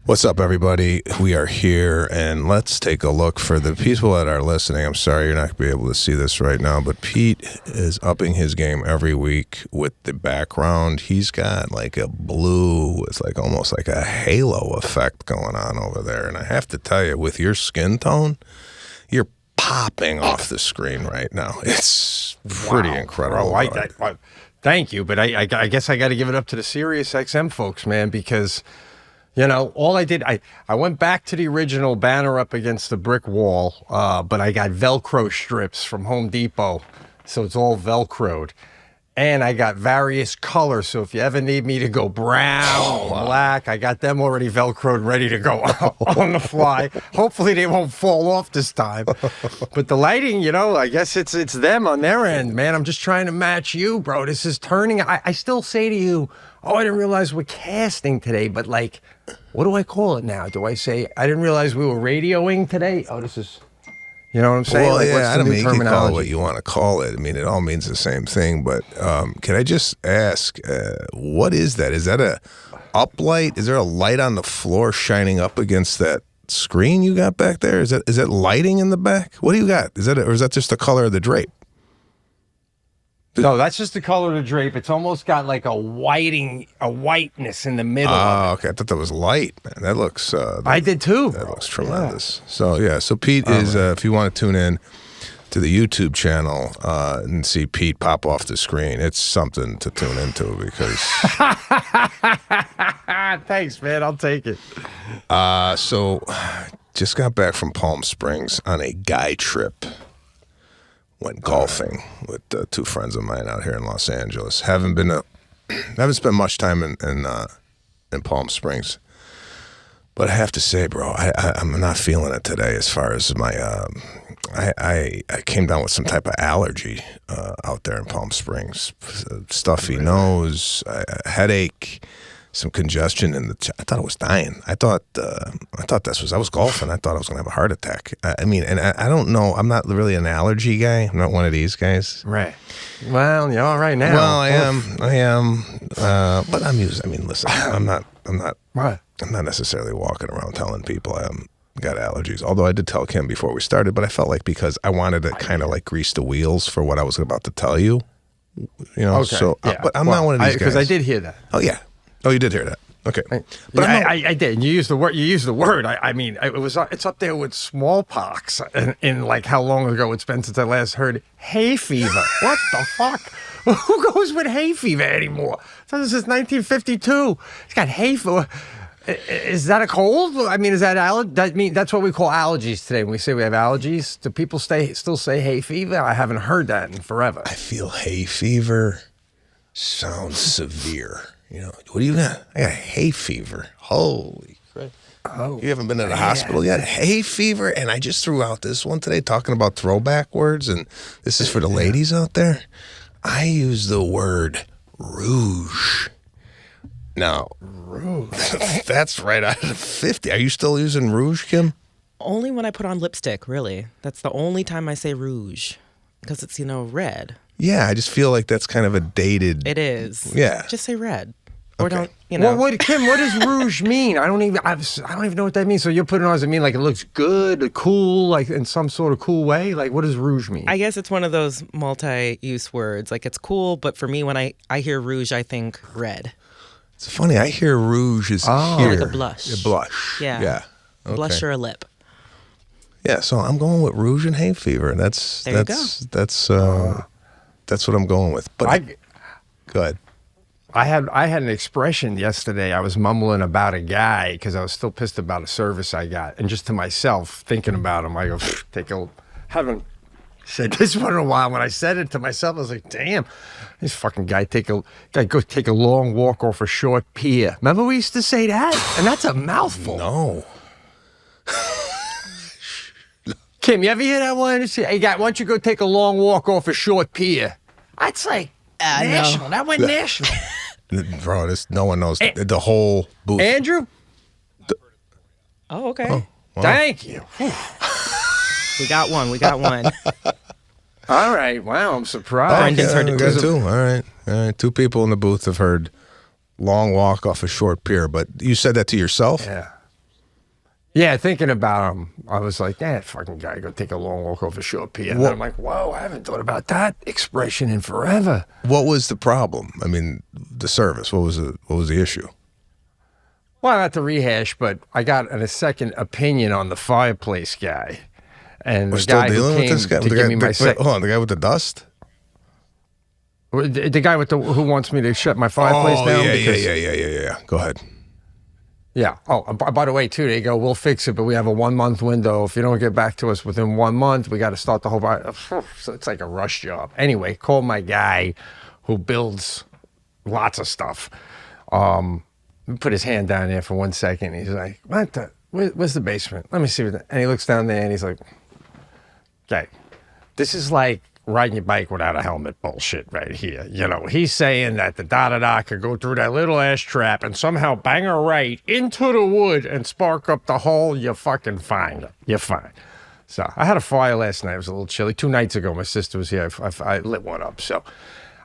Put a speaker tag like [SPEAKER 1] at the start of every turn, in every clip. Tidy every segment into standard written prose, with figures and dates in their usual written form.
[SPEAKER 1] What's up, everybody? We are here, and let's take a look for the people that are listening. I'm sorry you're not going to be able to see this right now, but Pete is upping his game every week with the background. He's got like a blue, it's like almost like a halo effect going on over there. And I have to tell you, with your skin tone, you're popping off the screen right now. It's pretty incredible.
[SPEAKER 2] Thank you, but I guess I got to give it up to the Sirius XM folks, man, because... You know, all I did, I went back to the original banner up against the brick wall, but I got Velcro strips from Home Depot, so it's all Velcroed. And I got various colors, so if you ever need me to go brown, black, I got them already Velcroed, ready to go on the fly. Hopefully they won't fall off this time. But the lighting, you know, I guess it's them on their end, man. I'm just trying to match you, bro. This is turning. I still say to you, oh, I didn't realize we're casting today, but like, what do I call it now? Do I say, I didn't realize we were radioing today? Oh, this is, you know what I'm saying?
[SPEAKER 1] Well,
[SPEAKER 2] like,
[SPEAKER 1] yeah, I don't mean, you can call it what
[SPEAKER 2] terminology?
[SPEAKER 1] you want to call it. I mean, it all means the same thing, but can I just ask, what is that? Is that a uplight? Is there a light on the floor shining up against that screen you got back there? Is that lighting in the back? What do you got? Or is that just the color of the drape?
[SPEAKER 2] No, that's just the color of the drape. It's almost got like a whiteness in the middle.
[SPEAKER 1] Oh, okay. I thought that was light, man. That looks...
[SPEAKER 2] I did too.
[SPEAKER 1] That looks tremendous. Yeah. So Pete is, if you want to tune in to the YouTube channel and see Pete pop off the screen, it's something to tune into because...
[SPEAKER 2] Thanks, man. I'll take it.
[SPEAKER 1] So just got back from Palm Springs on a guy trip. Went golfing with two friends of mine out here in Los Angeles. Haven't spent much time in Palm Springs, but I have to say, bro, I'm not feeling it today. As far as my, I came down with some type of allergy out there in Palm Springs. Stuffy nose, a headache, some congestion in the. I thought I was dying. I thought I was golfing. I thought I was gonna have a heart attack. I mean, and I don't know. I'm not really an allergy guy. I'm not one of these guys.
[SPEAKER 2] Right. Well, you're all right now.
[SPEAKER 1] Well, I am. But I'm used. I mean, listen. I'm not.
[SPEAKER 2] What?
[SPEAKER 1] I'm not necessarily walking around telling people I'm got allergies. Although I did tell Kim before we started, but I felt like because I wanted to kind of like grease the wheels for what I was about to tell you. You know.
[SPEAKER 2] Okay.
[SPEAKER 1] So, but I'm not one of these guys.
[SPEAKER 2] Because I did hear that.
[SPEAKER 1] Oh yeah. Oh, you did hear that. Okay,
[SPEAKER 2] but I did. And you used the word. I mean, it's up there with smallpox. In like how long ago it's been since I last heard hay fever. What the fuck? Who goes with hay fever anymore? So this is 1952. It's got hay fever. Is that a cold? I mean, is that that's what we call allergies today. When we say we have allergies, do people still say hay fever? I haven't heard that in forever.
[SPEAKER 1] I feel hay fever sounds severe. You know, what do you got? I got hay fever. Holy crap. Oh, you haven't been to the hospital yet? Hay fever. And I just threw out this one today talking about throwback words. And this is for the ladies out there. I use the word rouge. Now, rouge. That's right out of 50. Are you still using rouge, Kim?
[SPEAKER 3] Only when I put on lipstick, really. That's the only time I say rouge. Because it's, red.
[SPEAKER 1] Yeah, I just feel like that's kind of a dated...
[SPEAKER 3] It is.
[SPEAKER 1] Yeah.
[SPEAKER 3] Just say red. Or
[SPEAKER 1] Okay.
[SPEAKER 3] don't,
[SPEAKER 2] Well, Kim, what does rouge mean? I don't even know what that means. So you're putting it on, does it mean like it looks good, or cool, like in some sort of cool way? Like, what does rouge mean?
[SPEAKER 3] I guess it's one of those multi-use words. Like, it's cool, but for me, when I hear rouge, I think red.
[SPEAKER 1] It's funny. I hear rouge is here.
[SPEAKER 3] Like a blush.
[SPEAKER 1] A blush.
[SPEAKER 3] Yeah.
[SPEAKER 1] Yeah. Okay.
[SPEAKER 3] Blush or a lip.
[SPEAKER 1] Yeah, so I'm going with rouge and hay fever. That's what I'm going with. But go ahead.
[SPEAKER 2] I had an expression yesterday. I was mumbling about a guy because I was still pissed about a service I got, and just to myself thinking about him, I go, haven't said this one in a while. When I said it to myself, I was like, damn, this fucking guy go take a long walk off a short pier. Remember we used to say that, and that's a mouthful.
[SPEAKER 1] No.
[SPEAKER 2] Kim, you ever hear that one? Hey, guy, why don't you go take a long walk off a short pier? That's like national. That went national.
[SPEAKER 1] Bro, no one knows the whole booth.
[SPEAKER 2] Andrew?
[SPEAKER 3] Oh, okay.
[SPEAKER 1] Oh, wow.
[SPEAKER 2] Thank you.
[SPEAKER 3] We got one.
[SPEAKER 2] All right. Wow, I'm surprised.
[SPEAKER 3] Brendan's heard it
[SPEAKER 1] we got two. All right. Two people in the booth have heard long walk off a short pier, but you said that to yourself?
[SPEAKER 2] Yeah. Yeah, thinking about him, I was like, that fucking guy go take a long walk over Short Pier. And I'm like, whoa, I haven't thought about that expression in forever.
[SPEAKER 1] What was the problem? I mean, the service. What was the issue?
[SPEAKER 2] Well, not to rehash, but I got a second opinion on the fireplace guy. And
[SPEAKER 1] We're
[SPEAKER 2] the
[SPEAKER 1] still
[SPEAKER 2] guy who
[SPEAKER 1] dealing with
[SPEAKER 2] came
[SPEAKER 1] this guy.
[SPEAKER 2] to give me my
[SPEAKER 1] Hold on, the guy with the dust.
[SPEAKER 2] The guy with who wants me to shut my fireplace down.
[SPEAKER 1] Yeah. Go ahead.
[SPEAKER 2] Yeah. Oh, by the way, too, they go, we'll fix it, but we have a 1 month window. If you don't get back to us within 1 month, we got to start the whole. So it's like a rush job. Anyway, call my guy who builds lots of stuff. He put his hand down there for 1 second. He's like, what the? Where's the basement? Let me see. And he looks down there and he's like, okay, this is like riding your bike without a helmet bullshit right here. You know, he's saying that the da-da-da could go through that little ass trap and somehow bang a right into the wood and spark up the hole. You're fucking fine. You're fine. So I had a fire last night. It was a little chilly. 2 nights ago, my sister was here. I lit one up. So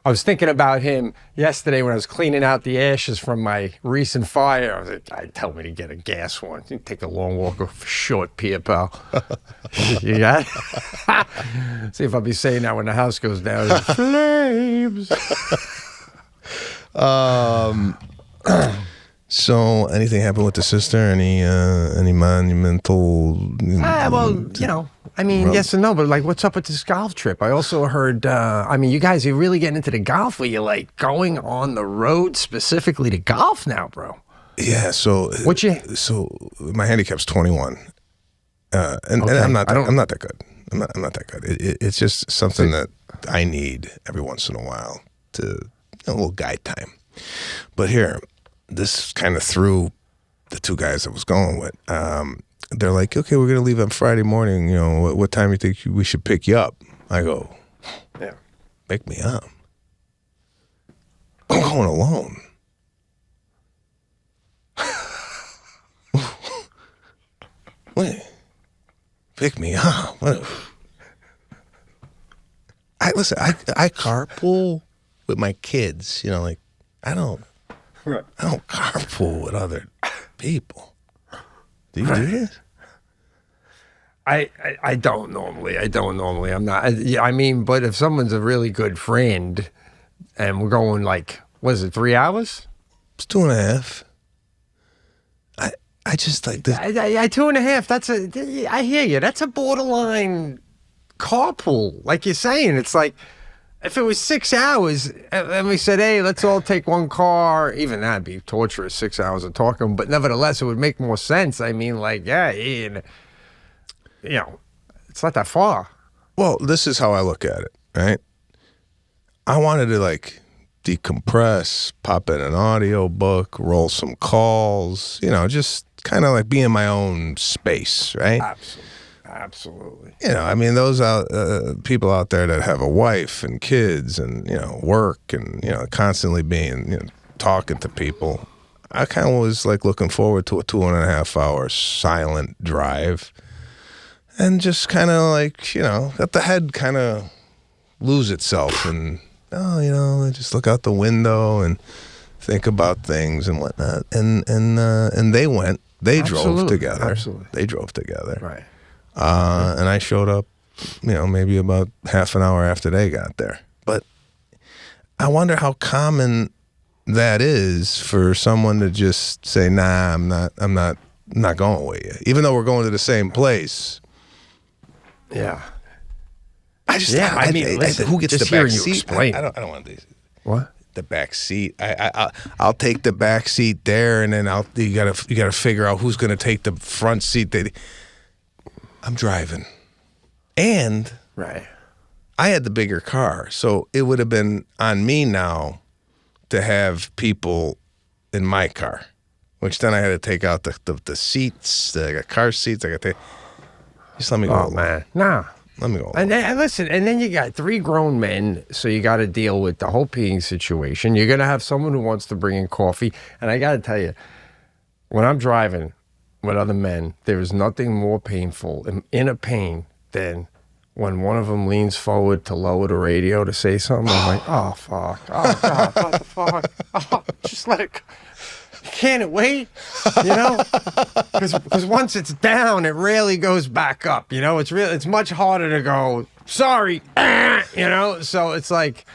[SPEAKER 2] I was thinking about him yesterday when I was cleaning out the ashes from my recent fire. I was like, I'd tell me to get a gas one. Take a long walk over Short Pier, pal. You got it? See if I'll be saying that when the house goes down. Flames.
[SPEAKER 1] So, anything happened with the sister? Any monumental?
[SPEAKER 2] Well, you know, I mean, yes and no, but like, what's up with this golf trip? I also heard, I mean, you guys are really getting into the golf where you're like going on the road specifically to golf now, bro.
[SPEAKER 1] Yeah. So, so my handicap's 21, and I'm not that good. I'm not that good. It's just something that I need every once in a while to a little guide time. But here, this kind of threw the 2 guys I was going with. They're like, okay, we're gonna leave on Friday morning. You know, what time you think we should pick you up? I go,
[SPEAKER 2] yeah,
[SPEAKER 1] pick me up. I'm going alone. Wait, pick me up. What? I carpool with my kids. You know, like I don't carpool with other people. Do you do this?
[SPEAKER 2] I don't normally. I'm not. I mean, but if someone's a really good friend, and we're going like, what is it, 3 hours?
[SPEAKER 1] It's 2.5. I just like this.
[SPEAKER 2] 2.5. I hear you. That's a borderline carpool. Like you're saying, it's like if it was 6 hours and we said, hey, let's all take one car, even that'd be torturous, 6 hours of talking. But nevertheless, it would make more sense. I mean, like, yeah, and, you know, it's not that far.
[SPEAKER 1] Well, this is how I look at it, right? I wanted to like decompress, pop in an audio book, roll some calls, you know, just kind of like be in my own space, right?
[SPEAKER 2] Absolutely.
[SPEAKER 1] You know, I mean, those people out there that have a wife and kids and, you know, work and, you know, constantly being, you know, talking to people. I kind of was like looking forward to a 2.5 hour silent drive and just kind of like, you know, let the head kind of lose itself and, oh, you know, just look out the window and think about things and whatnot. And they went, they drove together.
[SPEAKER 2] Absolutely.
[SPEAKER 1] They drove together.
[SPEAKER 2] Right.
[SPEAKER 1] And I showed up, you know, maybe about half an hour after they got there. But I wonder how common that is for someone to just say, nah, I'm not going with you. Even though we're going to the same place.
[SPEAKER 2] Yeah.
[SPEAKER 1] I mean, listen, who gets the back seat?
[SPEAKER 2] Explain.
[SPEAKER 1] I don't want these.
[SPEAKER 2] What?
[SPEAKER 1] The back seat. I'll take the back seat there, and then you gotta figure out who's gonna take the front seat. I'm driving, and
[SPEAKER 2] right.
[SPEAKER 1] I had the bigger car, so it would have been on me now to have people in my car, which then I had to take out the seats. I got car seats. I got to just let me go.
[SPEAKER 2] Oh man, nah.
[SPEAKER 1] Let me go.
[SPEAKER 2] And listen, and then you got 3 grown men, so you got to deal with the whole peeing situation. You're going to have someone who wants to bring in coffee. And I got to tell you, when I'm driving with other men, there is nothing more painful and inner pain than when one of them leans forward to lower the radio to say something. I'm like, oh, fuck. Oh, God, what the fuck? Oh, just let it go. Can it wait? You know, because once it's down, it rarely goes back up. You know, it's much harder to go, sorry, you know. So it's like,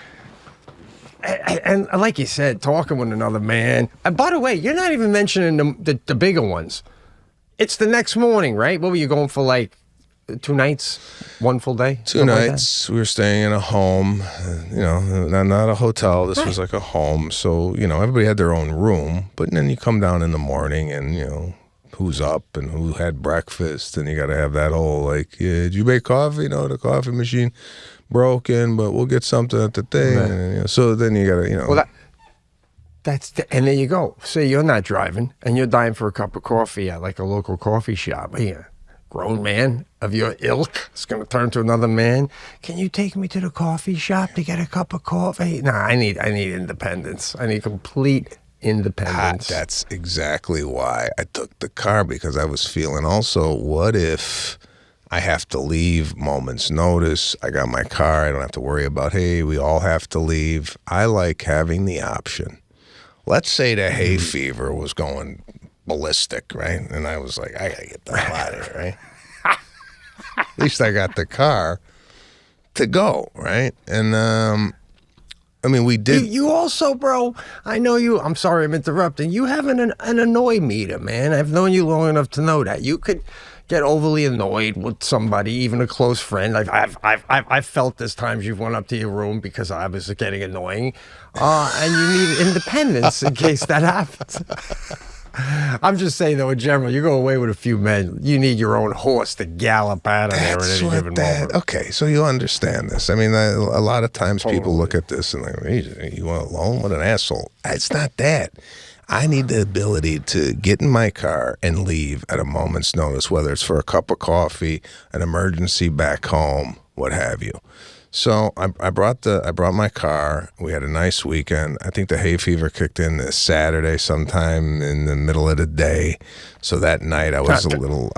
[SPEAKER 2] and like you said, talking with another man. And by the way, you're not even mentioning the bigger ones. It's the next morning, right? What were you going for, like 2 nights, 1 full day?
[SPEAKER 1] 2 nights. We were staying in a home, you know, not a hotel. This was like a home. So, you know, everybody had their own room. But then you come down in the morning and, you know, who's up and who had breakfast. And you got to have that whole, like, yeah, did you make coffee? No, the coffee machine broken, but we'll get something at the thing.
[SPEAKER 2] Right.
[SPEAKER 1] And, you know, so then you got to, you know.
[SPEAKER 2] Well, and there you go. Say you're not driving and you're dying for a cup of coffee at like a local coffee shop. Here, grown man of your ilk is going to turn to another man. Can you take me to the coffee shop to get a cup of coffee? Nah, I need independence. I need complete independence.
[SPEAKER 1] That's exactly why I took the car, because I was feeling also, what if I have to leave moment's notice? I got my car. I don't have to worry about, hey, we all have to leave. I like having the option. Let's say the hay fever was going ballistic, right? And I was like, I got to get the hell out of here, right? At least I got the car to go, right? And, I mean, we did.
[SPEAKER 2] You also, bro, I know you, I'm sorry I'm interrupting. You have an annoy meter, man. I've known you long enough to know that. You could get overly annoyed with somebody, even a close friend. I've felt this times you've went up to your room because I was getting annoying. And you need independence in case that happens. I'm just saying, though, in general, you go away with a few men, you need your own horse to gallop out of there at any given moment.
[SPEAKER 1] Okay, so you understand this. I mean, a lot of times people look at this and like, hey, you want a loan? What an asshole. It's not that. I need the ability to get in my car and leave at a moment's notice, whether it's for a cup of coffee, an emergency back home, what have you. So I brought my car. We had a nice weekend. I think the hay fever kicked in this Saturday sometime in the middle of the day. So that night I was a little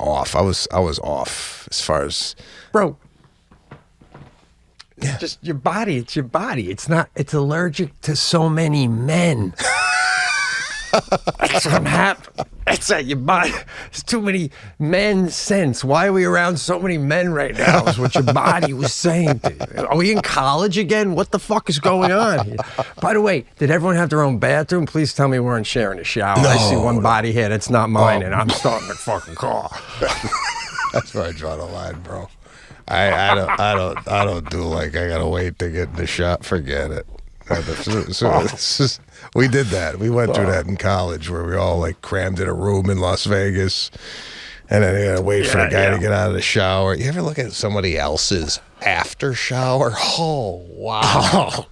[SPEAKER 1] off. I was off as far as,
[SPEAKER 2] bro.
[SPEAKER 1] Yeah.
[SPEAKER 2] Just your body. It's your body. It's allergic to so many men. That's what happened. It's at your body. There's too many men sense. Why are we around so many men right now? Is what your body was saying to you. Are we in college again? What the fuck is going on here? By the way, did everyone have their own bathroom? Please tell me we weren't sharing a shower.
[SPEAKER 1] No.
[SPEAKER 2] I see one body here that's not mine, and I'm starting the fucking car.
[SPEAKER 1] That's where I draw the line, bro. I don't do like I gotta wait to get in the shot. Forget it. We did that. We went through that in college where we all like crammed in a room in Las Vegas, and then you gotta wait for the guy to get out of the shower. You ever look at somebody else's after shower? Oh wow!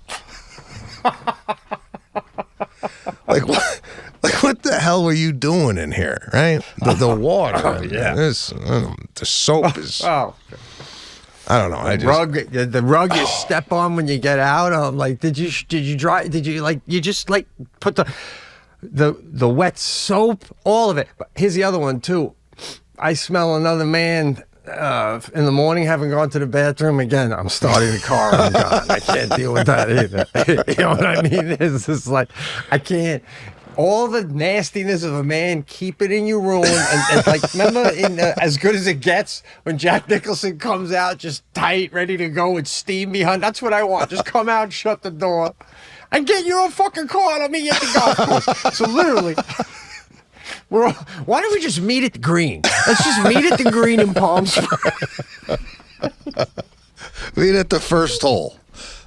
[SPEAKER 1] Like what? Like what the hell were you doing in here? Right? The water. The soap is. I don't know.
[SPEAKER 2] The rug you step on when you get out. Like, did you dry? Did you like? You just like put the wet soap, all of it. But here's the other one too. I smell another man in the morning, having gone to the bathroom again. I'm starting the car. I'm gone. I can't deal with that either. You know what I mean? It's just like I can't. All the nastiness of a man, keep it in your room. And like, remember in As Good as It Gets, when Jack Nicholson comes out just tight, ready to go with steam behind? That's what I want. Just come out and shut the door. And get your own fucking car. Let me at the golf course. So literally, why don't we just meet at the green? Let's just meet at the green in Palm Springs.
[SPEAKER 1] Meet at the first hole.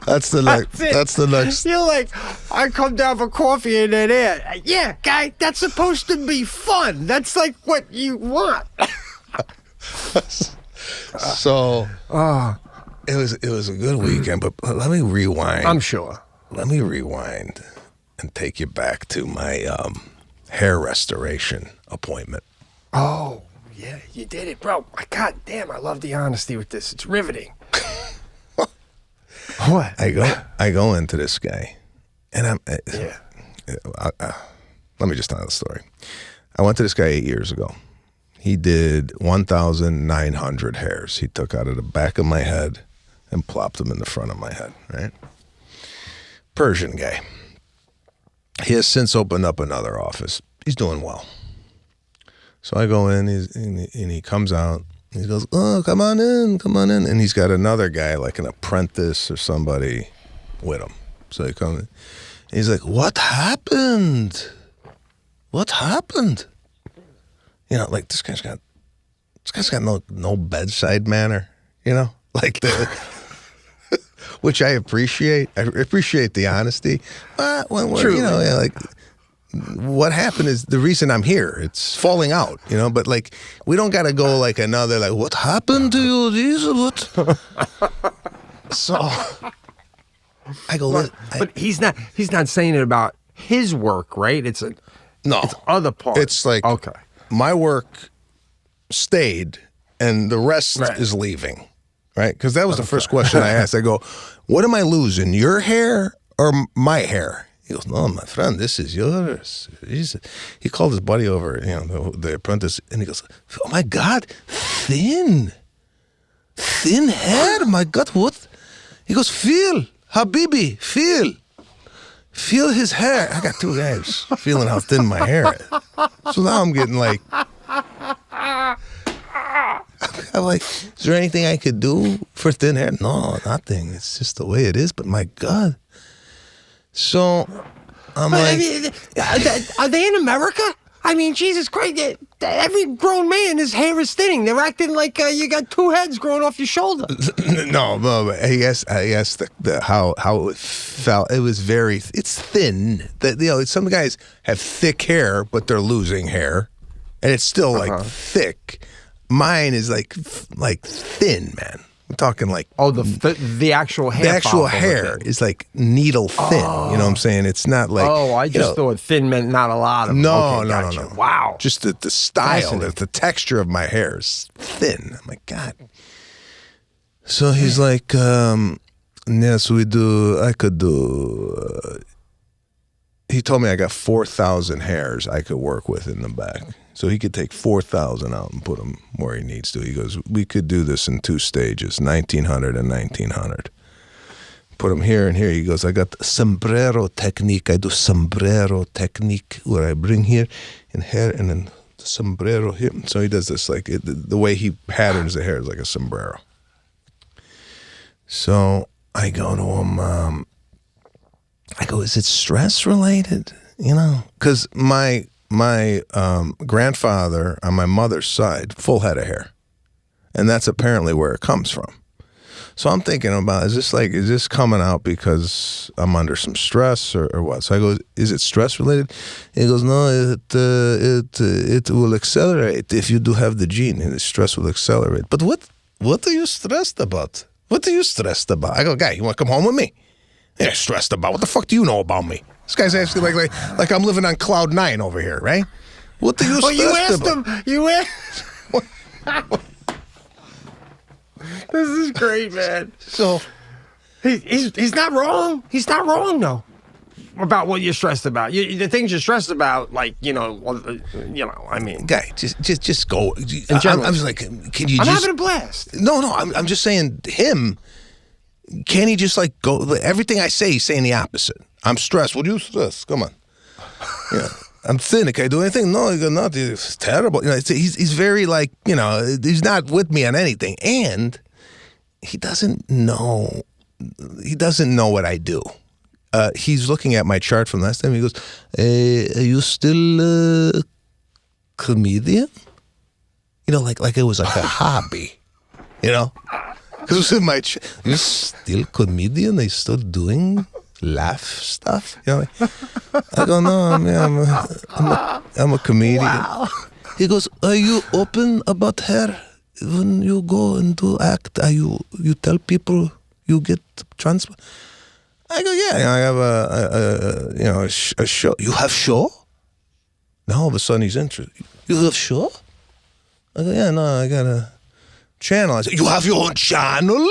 [SPEAKER 1] That's the next.
[SPEAKER 2] You're like, I come down for coffee and then there. Yeah, guy, that's supposed to be fun. That's like what you want.
[SPEAKER 1] So, it was a good weekend, but let me rewind.
[SPEAKER 2] I'm sure.
[SPEAKER 1] Let me rewind and take you back to my hair restoration appointment.
[SPEAKER 2] Oh, yeah, you did it, bro. God damn, I love the honesty with this. It's riveting. What?
[SPEAKER 1] I go into this guy, and let me just tell you the story. I went to this guy 8 years ago. He did 1,900 hairs. He took out of the back of my head and plopped them in the front of my head. Right? Persian guy. He has since opened up another office. He's doing well. So I go in, and he comes out. He goes, oh, come on in. And he's got another guy, like an apprentice or somebody with him. So he comes in. He's like, what happened? What happened? You know, like this guy's got no bedside manner, you know? Like which I appreciate. I appreciate the honesty. But when we're, you know, like what happened is the reason I'm here. It's falling out, you know, but like we don't gotta go like another like what happened to you? What? So I go,
[SPEAKER 2] but he's not saying it about his work, right? It's other parts.
[SPEAKER 1] It's like
[SPEAKER 2] okay,
[SPEAKER 1] my work stayed and the rest is leaving, right? Because that was the first question I asked. I go, what am I losing, your hair or my hair? He goes, no, my friend, this is yours. He called his buddy over, you know, the apprentice, and he goes, oh my God, thin hair, my God, what? He goes, feel, Habibi, feel his hair. I got two guys feeling how thin my hair is. So now I'm getting like, I'm like, is there anything I could do for thin hair? No, nothing. It's just the way it is. But my God. So I'm like,
[SPEAKER 2] I mean, are they in America? I mean, Jesus Christ, every grown man, his hair is thinning. They're acting like you got two heads growing off your shoulder.
[SPEAKER 1] No, but I guess how it felt. It was it's thin. That, you know, some guys have thick hair, but they're losing hair, and it's still like thick. Mine is like thin, man. I'm talking like
[SPEAKER 2] the actual hair.
[SPEAKER 1] The actual hair is like needle thin. Oh. You know what I'm saying? It's not like.
[SPEAKER 2] Oh, I just thought thin meant not a lot of.
[SPEAKER 1] No,
[SPEAKER 2] okay,
[SPEAKER 1] no,
[SPEAKER 2] gotcha.
[SPEAKER 1] no.
[SPEAKER 2] Wow.
[SPEAKER 1] Just the style, the texture of my hair is thin. I'm like, God. So he's like, yes, we do. I could do. He told me I got 4,000 hairs I could work with in the back. So he could take 4,000 out and put them where he needs to. He goes, we could do this in 2 stages, 1,900 and 1,900. Put them here and here. He goes, I got the sombrero technique. I do sombrero technique where I bring here and hair and then the sombrero here. So he does this like, the way he patterns the hair is like a sombrero. So I go to him, I go, is it stress related? You know, because my grandfather on my mother's side, full head of hair. And that's apparently where it comes from. So I'm thinking about, is this coming out because I'm under some stress or what? So I go, is it stress related? He goes, no, it will accelerate if you do have the gene, and the stress will accelerate. But what are you stressed about? What are you stressed about? I go, guy, you want to come home with me? Yeah, stressed about. What the fuck do you know about me? This guy's asking like I'm living on cloud 9 over here, right? What are you stressed about?
[SPEAKER 2] You asked him. This is great, man. So he's not wrong. He's not wrong though about what you're stressed about. The things you're stressed about, like you know. I mean,
[SPEAKER 1] guy, just go. I'm just like, can you?
[SPEAKER 2] I'm having a blast.
[SPEAKER 1] No. I'm just saying him. Can he just like go? Everything I say, he's saying the opposite. I'm stressed. What are you stressed? Come on. Yeah. I'm thin. Can I do anything? No, he goes, not. It's terrible. You know, he's very like, you know, he's not with me on anything. And he doesn't know what I do. He's looking at my chart from last time. He goes, are you still a comedian? You know, like it was like a hobby, you know? Because it was in my you're still comedian? Are you still doing laugh stuff? You know, I go, no, I'm a comedian.
[SPEAKER 2] Wow.
[SPEAKER 1] He goes, are you open about hair? When you go and do act, you tell people you get transplant? I go, yeah, I have a show. You have show? Now all of a sudden he's interested. You have show? I go, yeah, no, I got a channel. I said, you have your own channel?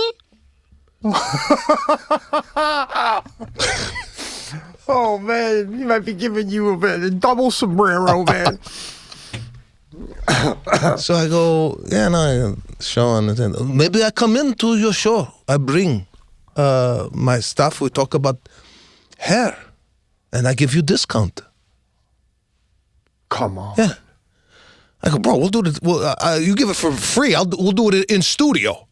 [SPEAKER 2] Oh man, he might be giving you a double sombrero, man.
[SPEAKER 1] So I go, yeah, no, show on the thing. Maybe I come into your show. I bring my stuff. We talk about hair and I give you discount.
[SPEAKER 2] Come on.
[SPEAKER 1] Yeah. I go, bro, we'll do it. You give it for free. We'll do it in studio.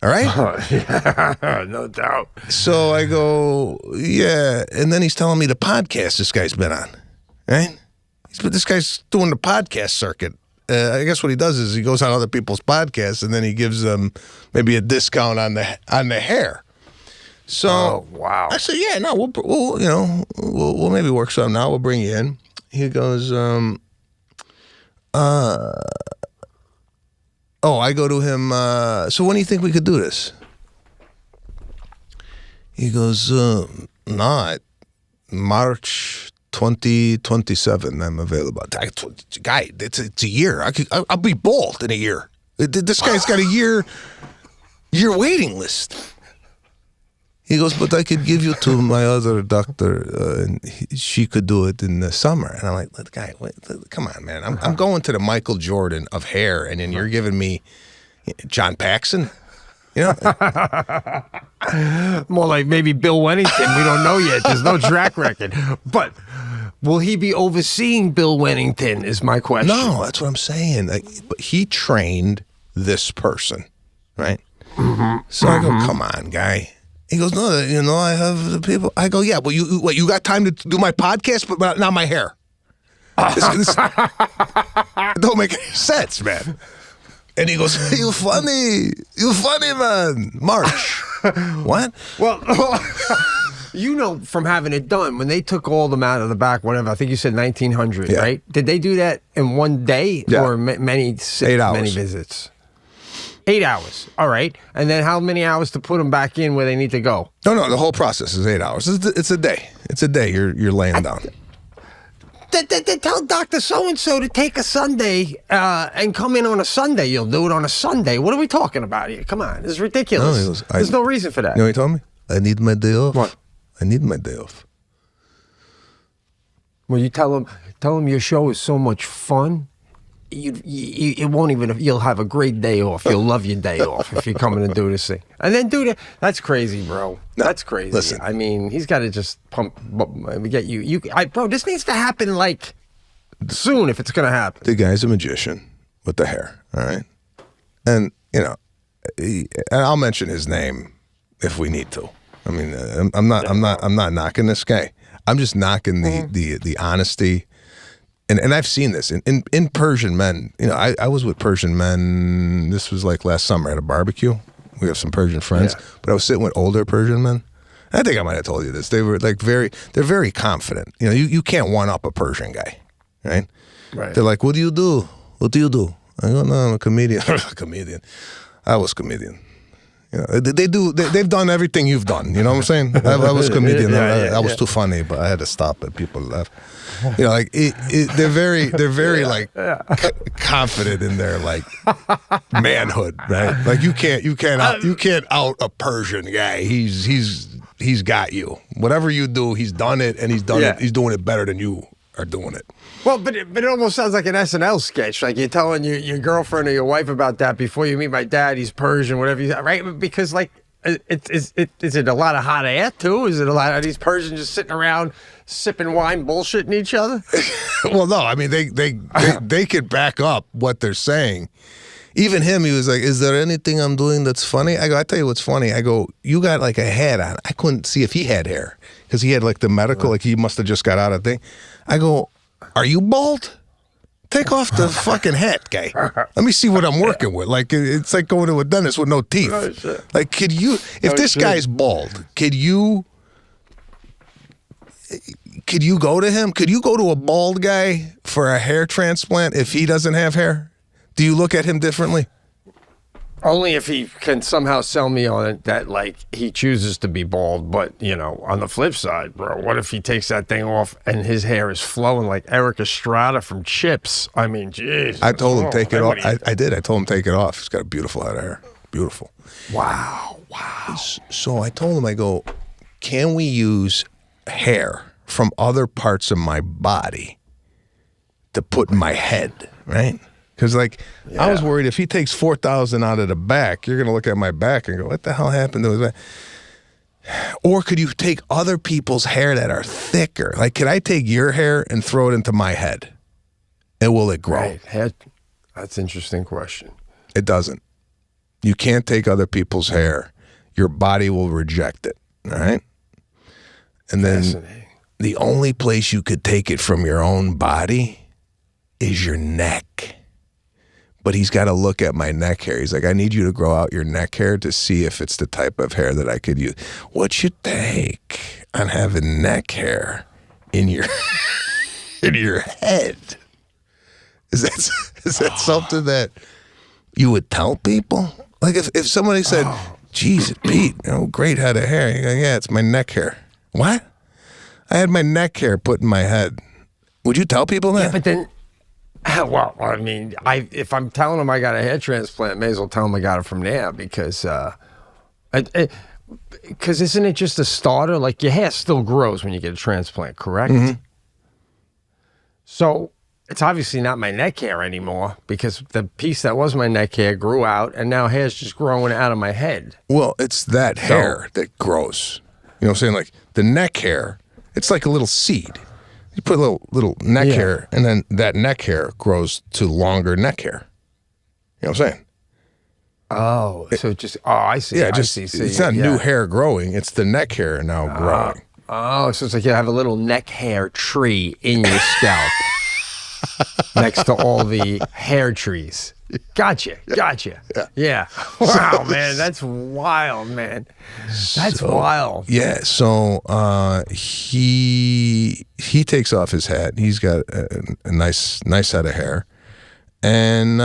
[SPEAKER 1] All right?
[SPEAKER 2] Yeah, no doubt.
[SPEAKER 1] So I go, yeah. And then he's telling me the podcast this guy's been on, right? This guy's doing the podcast circuit. I guess what he does is he goes on other people's podcasts and then he gives them maybe a discount on the hair. So
[SPEAKER 2] wow.
[SPEAKER 1] I said, yeah, no, we'll maybe work something out. We'll bring you in. He goes, I go to him, so when do you think we could do this? He goes, not March 2027, I'm available. Guy, it's a year. I'll be bald in a year. This guy's got a year waiting list. He goes, but I could give you to my other doctor, and she could do it in the summer. And I'm like, guy, come on, man. I'm going to the Michael Jordan of hair, and then you're giving me John Paxson? You know?
[SPEAKER 2] More like maybe Bill Wennington. We don't know yet. There's no track record. But will he be overseeing Bill Wennington is my question.
[SPEAKER 1] No, that's what I'm saying. But he trained this person, right? Mm-hmm. So I go, come on, guy. He goes, no, I have the people. I go, yeah, well, you got time to do my podcast, but not my hair. This don't make any sense, man. And he goes, you funny, man. March. What?
[SPEAKER 2] Well, from having it done, when they took all them out of the back, whatever, I think you said 1900, right? Did they do that in one day or many
[SPEAKER 1] 8 hours.
[SPEAKER 2] Many visits? 8 hours. All right. And then how many hours to put them back in where they need to go?
[SPEAKER 1] No, the whole process is 8 hours. It's a day. It's a day you're laying down.
[SPEAKER 2] They tell Dr. So-and-so to take a Sunday and come in on a Sunday. You'll do it on a Sunday. What are we talking about here? Come on. This is ridiculous. There's no reason for that.
[SPEAKER 1] You know what he told me? I need my day off.
[SPEAKER 2] What?
[SPEAKER 1] I need my day off.
[SPEAKER 2] Well, you tell him your show is so much fun. It won't even. You'll have a great day off. You'll love your day off if you're coming to do this thing, and then do that. That's crazy, bro.
[SPEAKER 1] No,
[SPEAKER 2] that's crazy.
[SPEAKER 1] Listen,
[SPEAKER 2] I mean, he's got to just get you. Bro, this needs to happen like soon if it's gonna happen.
[SPEAKER 1] The guy's a magician with the hair. All right, and and I'll mention his name if we need to. I mean, I'm not knocking this guy. I'm just knocking the honesty. And I've seen this in Persian men. I was with Persian men. This was like last summer at a barbecue. We have some Persian friends, but I was sitting with older Persian men. I think I might have told you this. They were like they're very confident. You can't one up a Persian guy, right?
[SPEAKER 2] Right.
[SPEAKER 1] They're like, what do you do? What do you do? I go, no, I'm a comedian. A comedian. I was comedian. They've done everything you've done. You know what I'm saying? I was a comedian. I was too funny, but I had to stop it. People laugh. They're very like confident in their like manhood, right? Like you can't out a Persian guy. He's got you. Whatever you do, he's done it, and he's done it. He's doing it better than you are doing it.
[SPEAKER 2] Well, but it almost sounds like an SNL sketch. Like you're telling your girlfriend or your wife about that before you meet my dad. He's Persian, whatever you right? Because like, is it a lot of hot air too? Is it a lot of these Persians just sitting around sipping wine, bullshitting each other?
[SPEAKER 1] Well, no. I mean, they could back up what they're saying. Even him, he was like, "Is there anything I'm doing that's funny?" I go, "I tell you what's funny." I go, "You got like a hat on." I couldn't see if he had hair because he had like the medical, like he must have just got out of thing. I go, "Are you bald? Take off the fucking hat, guy. Let me see what I'm working with." Like it's like going to a dentist with no teeth.
[SPEAKER 2] Oh, shit.
[SPEAKER 1] Like, if this guy's bald, could you go to him? Could you go to a bald guy for a hair transplant if he doesn't have hair? Do you look at him differently?
[SPEAKER 2] Only if he can somehow sell me on it that like he chooses to be bald. But on the flip side, bro, what if he takes that thing off and his hair is flowing like Eric Estrada from Chips? I mean, jeez.
[SPEAKER 1] I told him take it off. I did. I told him take it off. He's got a beautiful head of hair. Beautiful.
[SPEAKER 2] Wow.
[SPEAKER 1] So I told him, I go, can we use hair from other parts of my body to put in my head, right? Because, I was worried if he takes 4,000 out of the back, you're going to look at my back and go, what the hell happened to his back? Or could you take other people's hair that are thicker? Like, could I take your hair and throw it into my head? And will it grow?
[SPEAKER 2] Right. That's an interesting question.
[SPEAKER 1] It doesn't. You can't take other people's hair. Your body will reject it. All right? And then the only place you could take it from your own body is your neck. But he's got to look at my neck hair. He's like, I need you to grow out your neck hair to see if it's the type of hair that I could use. What's your take on having neck hair in your in your head? Is that something that you would tell people? Like if somebody said, geez, Pete, great head of hair. You go, yeah, it's my neck hair. What? I had my neck hair put in my head. Would you tell people that?
[SPEAKER 2] Yeah, but then, well, I mean, if I'm telling them I got a hair transplant, may as well tell them I got it from there because isn't it just a starter? Like your hair still grows when you get a transplant, correct? Mm-hmm. So it's obviously not my neck hair anymore because the piece that was my neck hair grew out and now hair's just growing out of my head.
[SPEAKER 1] Well, it's that hair that grows. You know what I'm saying? Like the neck hair, it's like a little seed. You put a little neck hair, and then that neck hair grows to longer neck hair. You know what I'm saying?
[SPEAKER 2] I see.
[SPEAKER 1] Yeah,
[SPEAKER 2] I see.
[SPEAKER 1] It's not new hair growing. It's the neck hair now growing.
[SPEAKER 2] So it's like you have a little neck hair tree in your scalp next to all the hair trees. Gotcha. Yeah. Wow, man, that's wild, man. That's wild.
[SPEAKER 1] Yeah. So he takes off his hat. He's got a nice head of hair, and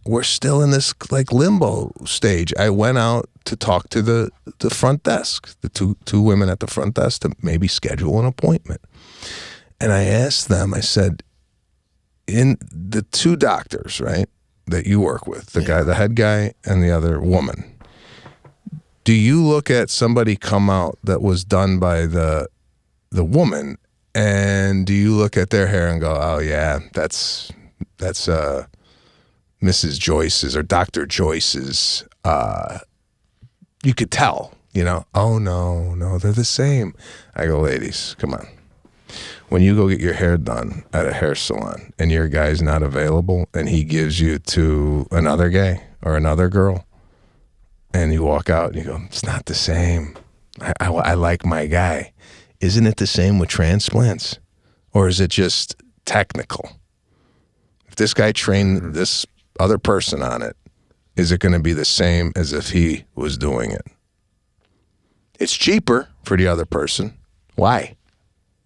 [SPEAKER 1] we're still in this like limbo stage. I went out to talk to the front desk, the two women at the front desk, to maybe schedule an appointment, and I asked them. I said, in the two doctors, right, that you work with, the head guy and the other woman, do you look at somebody come out that was done by the woman, and do you look at their hair and go, oh yeah, that's Mrs. Joyce's or Dr. Joyce's, you could tell, oh no, they're the same. I go, ladies, come on. When you go get your hair done at a hair salon and your guy's not available and he gives you to another guy or another girl and you walk out and you go, it's not the same. I like my guy. Isn't it the same with transplants? Or is it just technical? If this guy trained this other person on it, is it going to be the same as if he was doing it? It's cheaper for the other person. Why?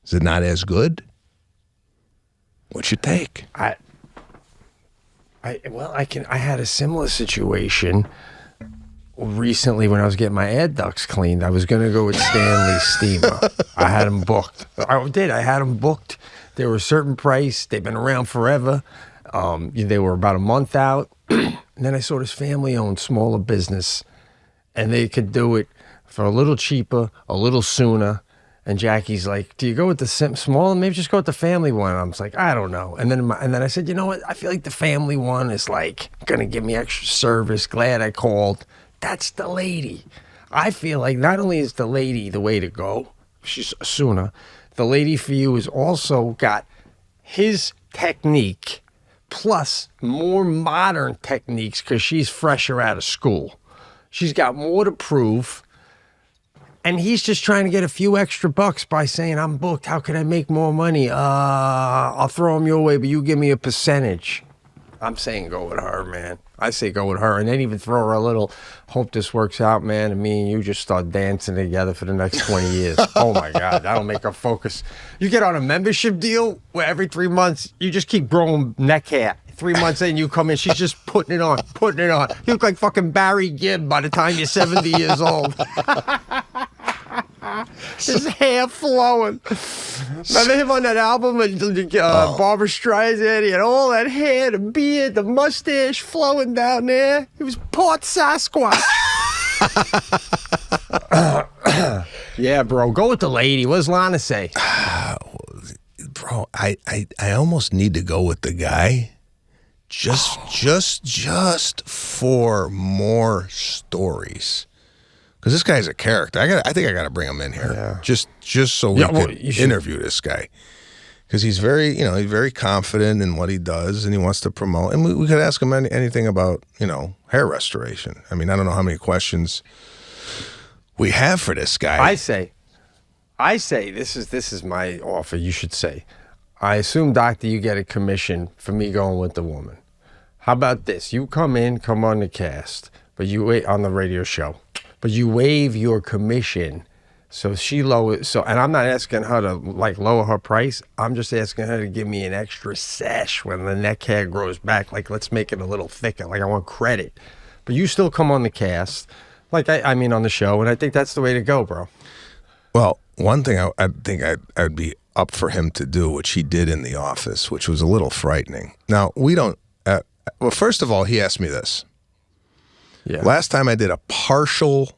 [SPEAKER 1] Is it not as good? What's your take?
[SPEAKER 2] I had a similar situation recently when I was getting my adducts cleaned. I was going to go with Stanley Steamer. I had them booked. I had them booked. They were a certain price. They've been around forever. They were about a month out. And then I saw this family-owned smaller business, and they could do it for a little cheaper, a little sooner. And Jackie's like, do you go with the small? Maybe just go with the family one. I was like, I don't know. And then I said, you know what? I feel like the family one is like going to give me extra service. Glad I called. That's the lady. I feel like not only is the lady the way to go, she's sooner, the lady for you has also got his technique plus more modern techniques because she's fresher out of school. She's got more to prove. And he's just trying to get a few extra bucks by saying, I'm booked. How can I make more money? I'll throw them your way, but you give me a percentage. I'm saying go with her, man. I say go with her. And then even throw her a little, hope this works out, man. And me and you just start dancing together for the next 20 years. Oh, my God. That'll make her focus. You get on a membership deal where every 3 months you just keep growing neck hair. 3 months in, you come in, she's just putting it on. You look like fucking Barry Gibb by the time you're 70 years old. His hair flowing. Remember him on that album with Barbara Streisand? He had all that hair, the beard, the mustache flowing down there. He was part Sasquatch. Yeah, bro. Go with the lady. What does Lana say?
[SPEAKER 1] Bro, I almost need to go with the guy. Just for more stories. because this guy's a character. I think I got to bring him in here, just so we can interview this guy, because he's very, he's very confident in what he does, and he wants to promote. And we could ask him anything about, hair restoration. I mean, I don't know how many questions we have for this guy.
[SPEAKER 2] I say this is my offer. You should say, I assume, doctor, you get a commission for me going with the woman. How about this? You come on the cast, but you wait on the radio show, but you waive your commission. So she lowers. And I'm not asking her to lower her price. I'm just asking her to give me an extra sesh when the neck hair grows back. Let's make it a little thicker. I want credit, but you still come on the cast, I mean on the show, and I think that's the way to go, bro.
[SPEAKER 1] Well, one thing I think I'd be up for him to do, which he did in The Office, which was a little frightening. Now we don't. Well, first of all, he asked me this.
[SPEAKER 2] Yeah.
[SPEAKER 1] Last time I did a partial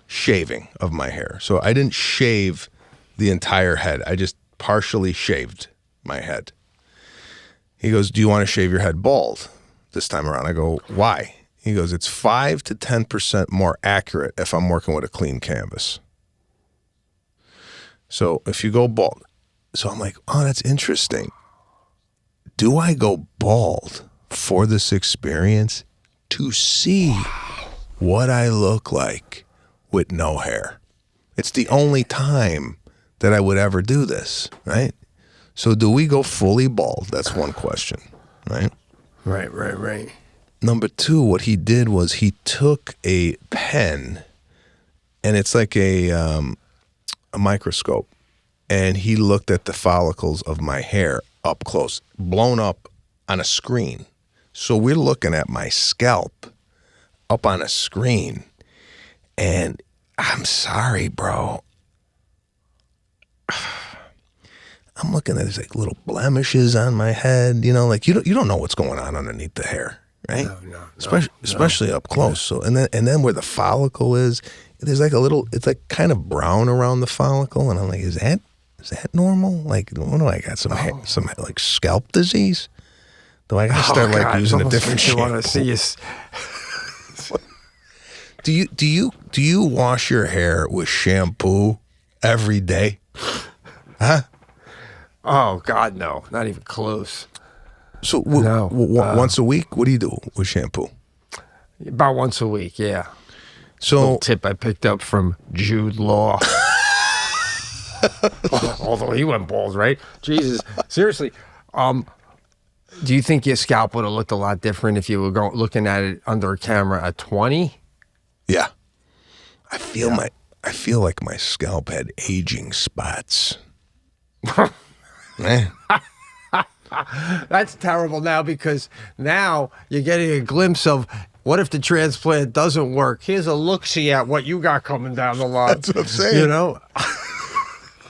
[SPEAKER 1] shaving of my hair. So I didn't shave the entire head. I just partially shaved my head. He goes, do you want to shave your head bald this time around? I go, why? He goes, it's 5 to 10% more accurate if I'm working with a clean canvas. So if you go bald. So I'm like, oh, that's interesting. Do I go bald for this experience to see what I look like with no hair? It's the only time that I would ever do this, right? So do we go fully bald? That's one question, right?
[SPEAKER 2] Right.
[SPEAKER 1] Number two, what he did was he took a pen, and it's like a microscope, and he looked at the follicles of my hair up close, blown up on a screen. So we're looking at my scalp up on a screen, and I'm sorry, bro. I'm looking at these little blemishes on my head, you don't know what's going on underneath the hair, right?
[SPEAKER 2] No.
[SPEAKER 1] Especially up close. So and then where the follicle is, there's it's kind of brown around the follicle, and I'm like, is that normal? What do I got? Some scalp disease? Do I gotta start using a different shampoo?
[SPEAKER 2] I want to see you.
[SPEAKER 1] Do you wash your hair with shampoo every day? Huh?
[SPEAKER 2] Oh God, no, not even close.
[SPEAKER 1] So once a week, what do you do with shampoo?
[SPEAKER 2] About once a week, yeah.
[SPEAKER 1] So
[SPEAKER 2] little tip I picked up from Jude Law. Although he went bald, right? Jesus, seriously. Do you think your scalp would have looked a lot different if you were looking at it under a camera at 20?
[SPEAKER 1] Yeah. I feel like my scalp had aging spots.
[SPEAKER 2] That's terrible now, because now you're getting a glimpse of what if the transplant doesn't work. Here's a look-see at what you got coming down the line.
[SPEAKER 1] That's what I'm saying.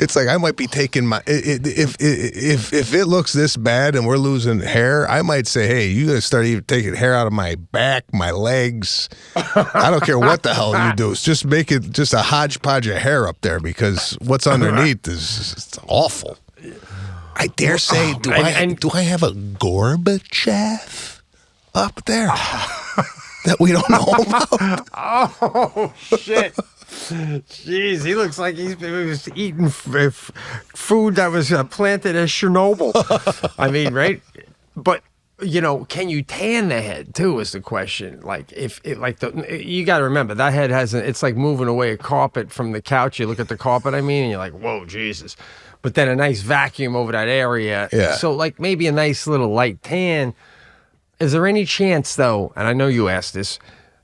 [SPEAKER 1] It's like I might be taking if it looks this bad and we're losing hair, I might say, hey, you gotta start even taking hair out of my back, my legs. I don't care what the hell you do. It's just make it just a hodgepodge of hair up there, because what's underneath is awful. I dare say, do I have a Gorbachev up there that we don't know about?
[SPEAKER 2] Oh shit. Jeez, he looks like he was eating food that was planted at Chernobyl. I mean, right? But can you tan the head too? Is the question. You got to remember that head it's like moving away a carpet from the couch. You look at the carpet, and you're like, whoa, Jesus. But then a nice vacuum over that area.
[SPEAKER 1] Yeah.
[SPEAKER 2] So maybe a nice little light tan. Is there any chance though? And I know you asked this,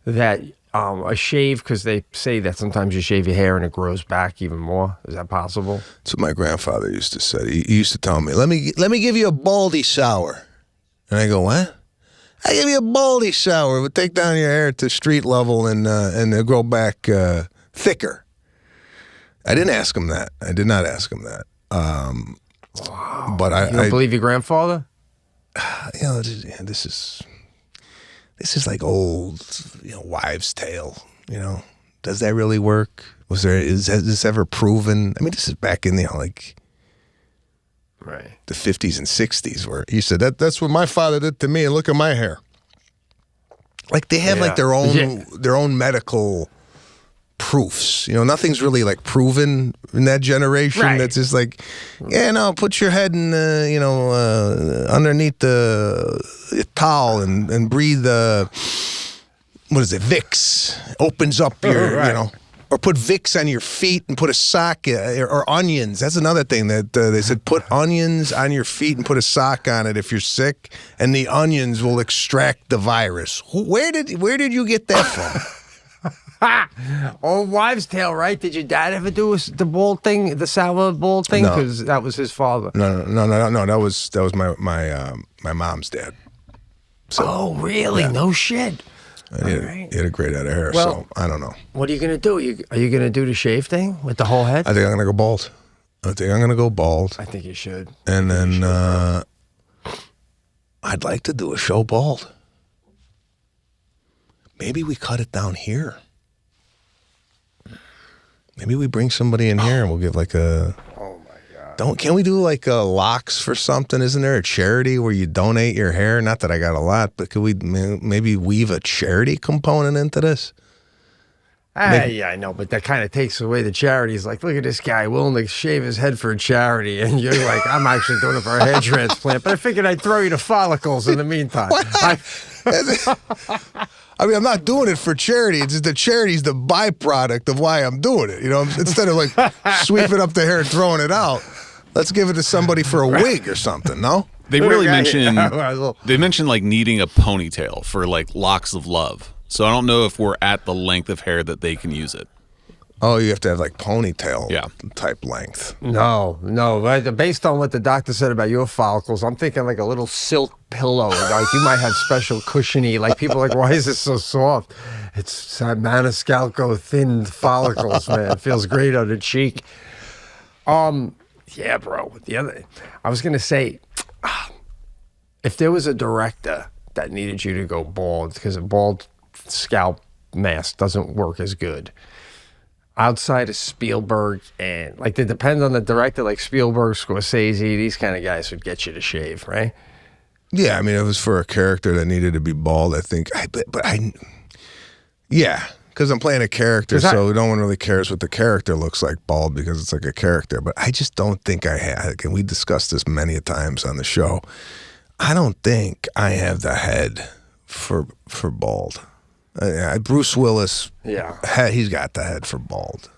[SPEAKER 2] that a shave, because they say that sometimes you shave your hair and it grows back even more. Is that possible?
[SPEAKER 1] That's what my grandfather used to say. He used to tell me, let me give you a baldy shower. And I go, what? I give you a baldy shower. It would take down your hair to street level and it'll grow back thicker. I didn't ask him that. I did not ask him that.
[SPEAKER 2] Wow.
[SPEAKER 1] But I
[SPEAKER 2] don't believe your grandfather?
[SPEAKER 1] This is like old, wives' tale. Does that really work? Has this ever proven? I mean, this is back in
[SPEAKER 2] right,
[SPEAKER 1] the 50s and 60s, where he said that's what my father did to me, and look at my hair. Like they have their own medical proofs. Nothing's really like proven in that generation.
[SPEAKER 2] Right.
[SPEAKER 1] That's just like, put your head in, underneath the towel and breathe what is it, Vicks. Opens up your,
[SPEAKER 2] Right.
[SPEAKER 1] Or put Vicks on your feet and put a sock or onions. That's another thing that they said, put onions on your feet and put a sock on it if you're sick, and the onions will extract the virus. Where did you get that from?
[SPEAKER 2] Old wives' tale, right? Did your dad ever do the bald thing, the sour bald thing?
[SPEAKER 1] No.
[SPEAKER 2] Because that was his father.
[SPEAKER 1] No. That was my mom's dad. So,
[SPEAKER 2] Oh, really?
[SPEAKER 1] yeah.
[SPEAKER 2] No shit.
[SPEAKER 1] He had a great head of hair,
[SPEAKER 2] Well-
[SPEAKER 1] so I don't know.
[SPEAKER 2] What are you gonna do? Are you gonna do the shave thing with the whole head?
[SPEAKER 1] I think I'm gonna go bald. I
[SPEAKER 2] think you should.
[SPEAKER 1] And then I'd like to do a show bald. Maybe we cut it down here. Maybe we bring somebody in here and we'll give like a.
[SPEAKER 2] Oh my god!
[SPEAKER 1] Can we do like locks for something? Isn't there a charity where you donate your hair? Not that I got a lot, but could we maybe weave a charity component into this?
[SPEAKER 2] Yeah, I know, but that kind of takes away the charity. It's like, look at this guy willing to shave his head for a charity, and you're like, I'm actually doing it for a hair transplant. But I figured I'd throw you the follicles in the meantime.
[SPEAKER 1] I mean, I'm not doing it for charity. It's just the charity's the byproduct of why I'm doing it. Instead of like sweeping up the hair and throwing it out, let's give it to somebody for a wig or something. No,
[SPEAKER 4] They really mention
[SPEAKER 2] Well,
[SPEAKER 4] they mention like needing a ponytail for like locks of love. So I don't know if we're at the length of hair that they can use it.
[SPEAKER 1] oh, you have to have like ponytail
[SPEAKER 4] Yeah.
[SPEAKER 1] type length.
[SPEAKER 2] No. Right? Based on what the doctor said about your follicles, I'm thinking like a little silk pillow. Like you might have special cushiony. Like people are like, why is this so soft? It's Maniscalco thin follicles, man. It feels great on the cheek. Yeah, bro. I was gonna say, if there was a director that needed you to go bald because a bald scalp mask doesn't work as good. Outside of Spielberg and like it depends on the director, like Spielberg, Scorsese, these kind of guys would get you to shave, right?
[SPEAKER 1] Yeah, I mean, it was for a character that needed to be bald. I think, because I'm playing a character, so no one really cares what the character looks like bald because it's like a character. But I just don't think I have. And we discussed this many a times on the show. I don't think I have the head for bald. Bruce Willis, he's got the head for bald.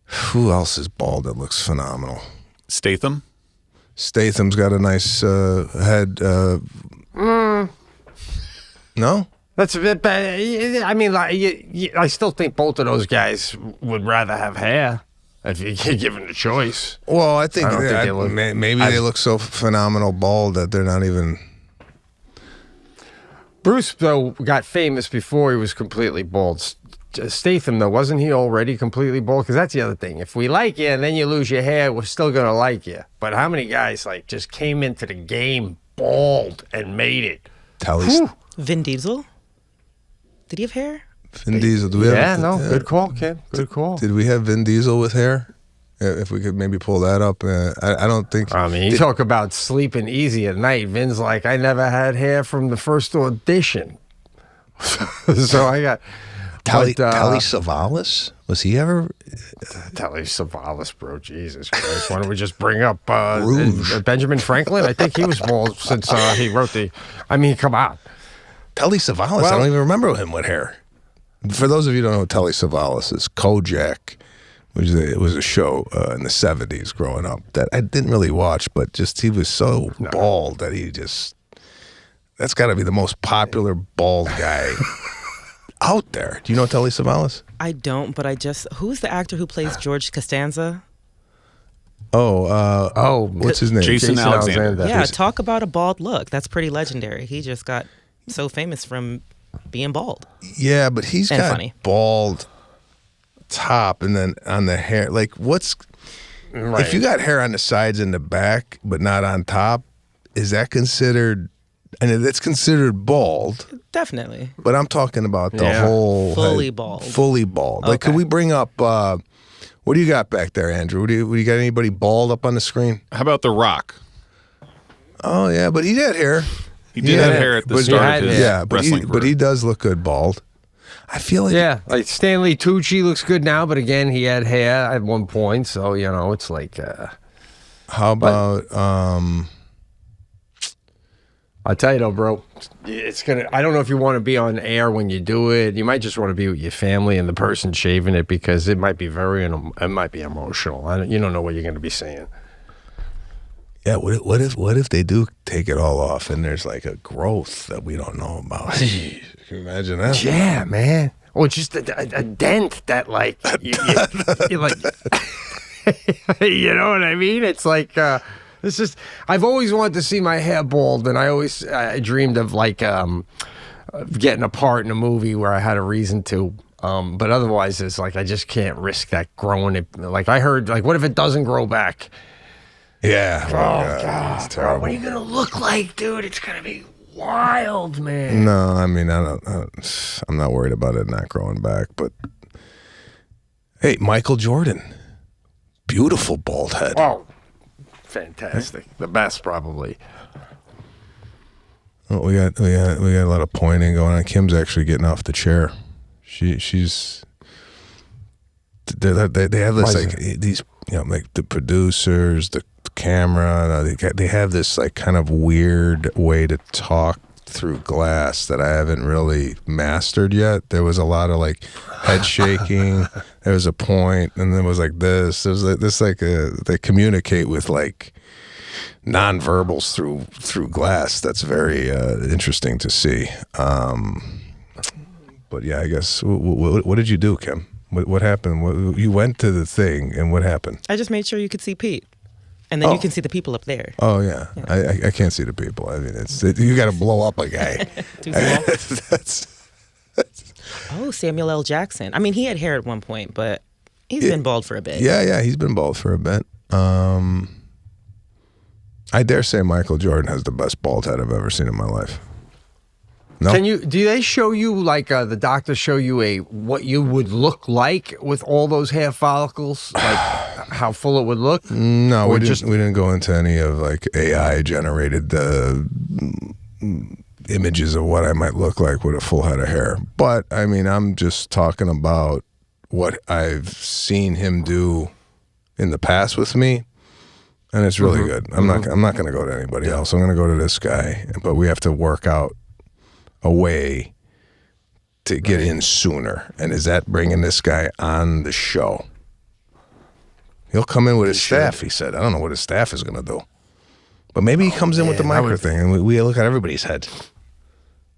[SPEAKER 1] Who else is bald that looks phenomenal? Statham's got a nice head. No?
[SPEAKER 2] That's a bit bad. I mean, like, I still think both of those guys would rather have hair if you're given the choice.
[SPEAKER 1] Well, I think,
[SPEAKER 2] they look,
[SPEAKER 1] maybe they look so phenomenal bald that they're not even.
[SPEAKER 2] Bruce, though, got famous before he was completely bald. Statham, though, wasn't he already completely bald? Because that's the other thing. If we like you and then you lose your hair, we're still going to like you. But how many guys, like, just came into the game bald and made it?
[SPEAKER 3] Vin Diesel? Did he have hair?
[SPEAKER 1] Vin Diesel. Do we have,
[SPEAKER 2] good call, Kim. Good call.
[SPEAKER 1] Did we have Vin Diesel with hair? If we could maybe pull that up. I don't think.
[SPEAKER 2] I mean, you talk about sleeping easy at night. Vin's like, I never had hair from the first audition. So I got...
[SPEAKER 1] Telly Savalas? Was he ever?
[SPEAKER 2] Telly Savalas, bro. Jesus Christ. Why don't we just bring up
[SPEAKER 1] Rouge.
[SPEAKER 2] Benjamin Franklin? I think he was bald since he wrote the... I mean, come on.
[SPEAKER 1] Telly Savalas? I don't even remember him with hair. For those of you who don't know who Telly Savalas is, Kojak, it was a show in the 70s growing up that I didn't really watch, but just he was so bald that he just... That's got to be the most popular bald guy out there. Do you know Telly Savalas?
[SPEAKER 3] I don't, but who's the actor who plays George Costanza?
[SPEAKER 1] What's his name?
[SPEAKER 4] Jason Alexander.
[SPEAKER 3] Yeah, talk about a bald look. That's pretty legendary. He just got so famous from being bald.
[SPEAKER 1] Yeah, but he's got
[SPEAKER 3] funny.
[SPEAKER 1] Bald top and then on the hair. Like, if you got hair on the sides and the back, but not on top, is that considered... And it's considered bald.
[SPEAKER 3] Definitely.
[SPEAKER 1] But I'm talking about the whole...
[SPEAKER 3] Fully bald.
[SPEAKER 1] Fully bald.
[SPEAKER 3] Okay.
[SPEAKER 1] Like, could we bring up... what do you got back there, Andrew? What do you got anybody bald up on the screen?
[SPEAKER 4] How about The Rock?
[SPEAKER 1] Oh, yeah, but he had hair.
[SPEAKER 4] He did have hair at the start of his wrestling career.
[SPEAKER 1] But he does look good bald. I feel like
[SPEAKER 2] Yeah, like Stanley Tucci looks good now, but again, he had hair at one point, so it's like.
[SPEAKER 1] How about
[SPEAKER 2] I tell you though, bro, it's gonna. I don't know if you want to be on air when you do it. You might just want to be with your family and the person shaving it because it might be it might be emotional. You don't know what you're gonna be saying.
[SPEAKER 1] Yeah, what if they do take it all off and there's like a growth that we don't know about? Can you imagine that?
[SPEAKER 2] Yeah, man. Or just a dent that like, you like, you know what I mean? It's like, it's just, I've always wanted to see my hair bald, and I dreamed of like getting a part in a movie where I had a reason to. But otherwise, it's like I just can't risk that growing it. Like I heard, like, what if it doesn't grow back?
[SPEAKER 1] Yeah.
[SPEAKER 2] Oh, God.
[SPEAKER 1] It's terrible.
[SPEAKER 2] What are you going to look like, dude? It's going to be wild, man.
[SPEAKER 1] No, I mean, I'm not worried about it not growing back. But hey, Michael Jordan, beautiful bald head.
[SPEAKER 2] Oh, fantastic. The best, probably.
[SPEAKER 1] Oh, we got a lot of pointing going on. Kim's actually getting off the chair. She's they have this like these like the producers, the camera. They have this like kind of weird way to talk through glass that I haven't really mastered yet. There was a lot of like head shaking. There was a point, and there was like this. There was like this they communicate with like nonverbals through glass. That's very interesting to see. But yeah, I guess what did you do, Kim? What happened? You went to the thing, and what happened?
[SPEAKER 3] I just made sure you could see Pete. And then you can see the people up there.
[SPEAKER 1] Oh, yeah. I can't see the people. I mean, you got to blow up a guy.
[SPEAKER 3] Too small? Oh, Samuel L. Jackson. I mean, he had hair at one point, but he's been bald for a bit.
[SPEAKER 1] Yeah, he's been bald for a bit. I dare say Michael Jordan has the best bald head I've ever seen in my life. No?
[SPEAKER 2] Do they show you like the doctors show you what you would look like with all those hair follicles, like how full it would look?
[SPEAKER 1] No, we didn't go into any of like AI generated images of what I might look like with a full head of hair. But I mean, I'm just talking about what I've seen him do in the past with me, and it's really good. I'm not going to go to anybody else. I'm going to go to this guy, but we have to work out a way to get in sooner. And is that bringing this guy on the show? He'll come in with his staff, he said. I don't know what his staff is going to do. But maybe he comes in with the micro thing, and we look at everybody's head.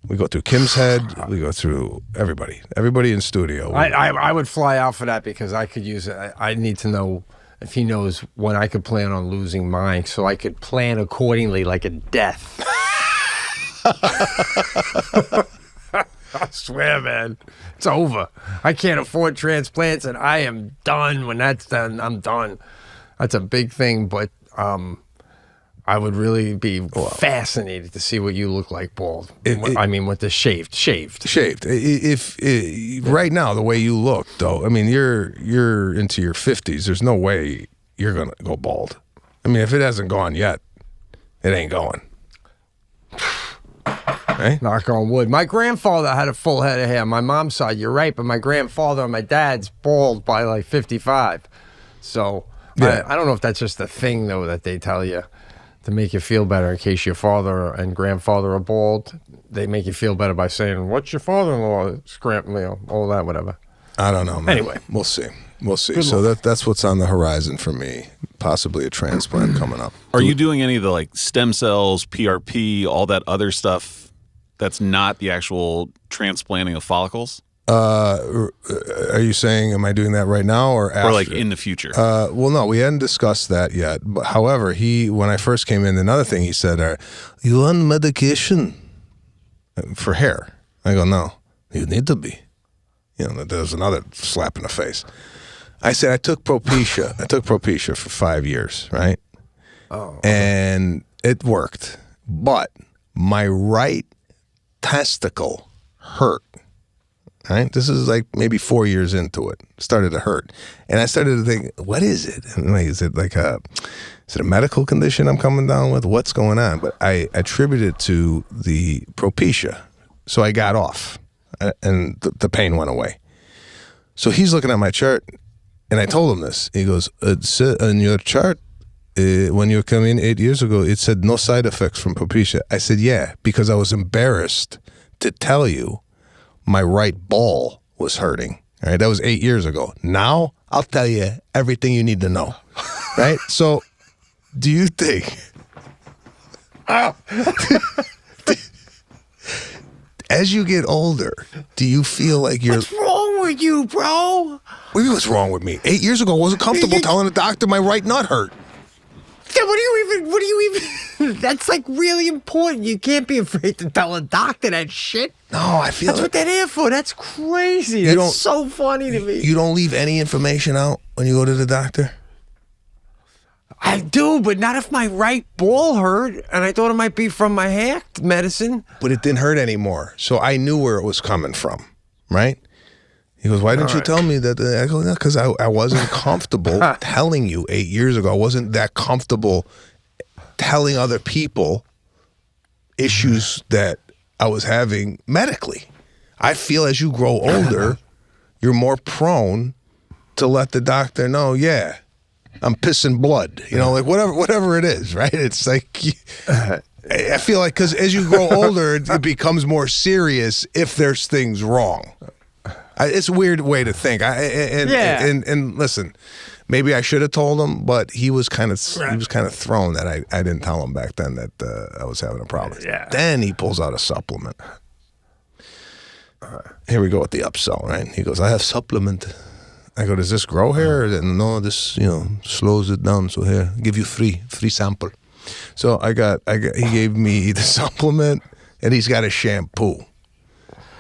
[SPEAKER 1] We go through Kim's head. We go through everybody in studio.
[SPEAKER 2] I would fly out for that because I could use it. I need to know if he knows when I could plan on losing mine so I could plan accordingly like a death. I swear, man, it's over. I can't afford transplants, and I am done. When that's done, I'm done. That's a big thing, but I would really be fascinated to see what you look like bald. I mean, with the shaved.
[SPEAKER 1] If right now the way you look, though, I mean, you're into your 50s. There's no way you're gonna go bald. I mean, if it hasn't gone yet, it ain't going. Right?
[SPEAKER 2] Knock on wood. My grandfather had a full head of hair. My mom's side, you're right, but my grandfather and my dad's bald by like 55. So
[SPEAKER 1] yeah.
[SPEAKER 2] I don't know if that's just a thing, though, that they tell you to make you feel better in case your father and grandfather are bald. They make you feel better by saying, what's your father-in-law? All that, whatever.
[SPEAKER 1] I don't know, man.
[SPEAKER 2] Anyway.
[SPEAKER 1] We'll see. So that's what's on the horizon for me. Possibly a transplant coming up.
[SPEAKER 4] Are you doing any of the like stem cells, PRP, all that other stuff that's not the actual transplanting of follicles?
[SPEAKER 1] Are you saying, am I doing that right now or after?
[SPEAKER 4] Or like in the future?
[SPEAKER 1] Well, no, we hadn't discussed that yet. But however, when I first came in, another thing he said, you on medication for hair? I go, no, you need to be. There's another slap in the face. I said, I took Propecia for 5 years, right?
[SPEAKER 2] Oh.
[SPEAKER 1] And it worked. But my right testicle hurt. Right? This is like maybe 4 years into it. Started to hurt. And I started to think, what is it? And is it a medical condition I'm coming down with? What's going on? But I attribute it to the Propecia. So I got off. and the pain went away. So he's looking at my chart, and I told him this. He goes, on your chart, when you came in 8 years ago, it said no side effects from Propecia. I said, yeah, because I was embarrassed to tell you my right ball was hurting. All right, that was 8 years ago. Now I'll tell you everything you need to know. Right? So do you think as you get older, do you feel like you're...
[SPEAKER 2] What's wrong with you, bro?
[SPEAKER 1] What do you mean what's wrong with me? 8 years ago, I wasn't comfortable telling the doctor my right nut hurt.
[SPEAKER 2] Yeah, what do you even, that's like really important. You can't be afraid to tell a doctor that shit.
[SPEAKER 1] No, I feel
[SPEAKER 2] That's what they're there for. That's crazy. That's so funny to me.
[SPEAKER 1] You don't leave any information out when you go to the doctor?
[SPEAKER 2] I do, but not if my right ball hurt, and I thought it might be from my hair medicine.
[SPEAKER 1] But it didn't hurt anymore, so I knew where it was coming from, right? He goes, why didn't you tell me that? I go, no, because I wasn't comfortable telling you 8 years ago. I wasn't that comfortable telling other people issues that I was having medically. I feel as you grow older, you're more prone to let the doctor know, yeah, I'm pissing blood, you know, like whatever it is, right? It's like, I feel like because as you grow older, it becomes more serious if there's things wrong. It's a weird way to think. And listen, maybe I should have told him, but he was kind of thrown that I didn't tell him back then that I was having a problem.
[SPEAKER 2] Yeah.
[SPEAKER 1] Then he pulls out a supplement. Here we go with the upsell, right? He goes, I have supplement. I go, does this grow hair? No, this slows it down. So here, give you free sample. So I got. He gave me the supplement, and he's got a shampoo.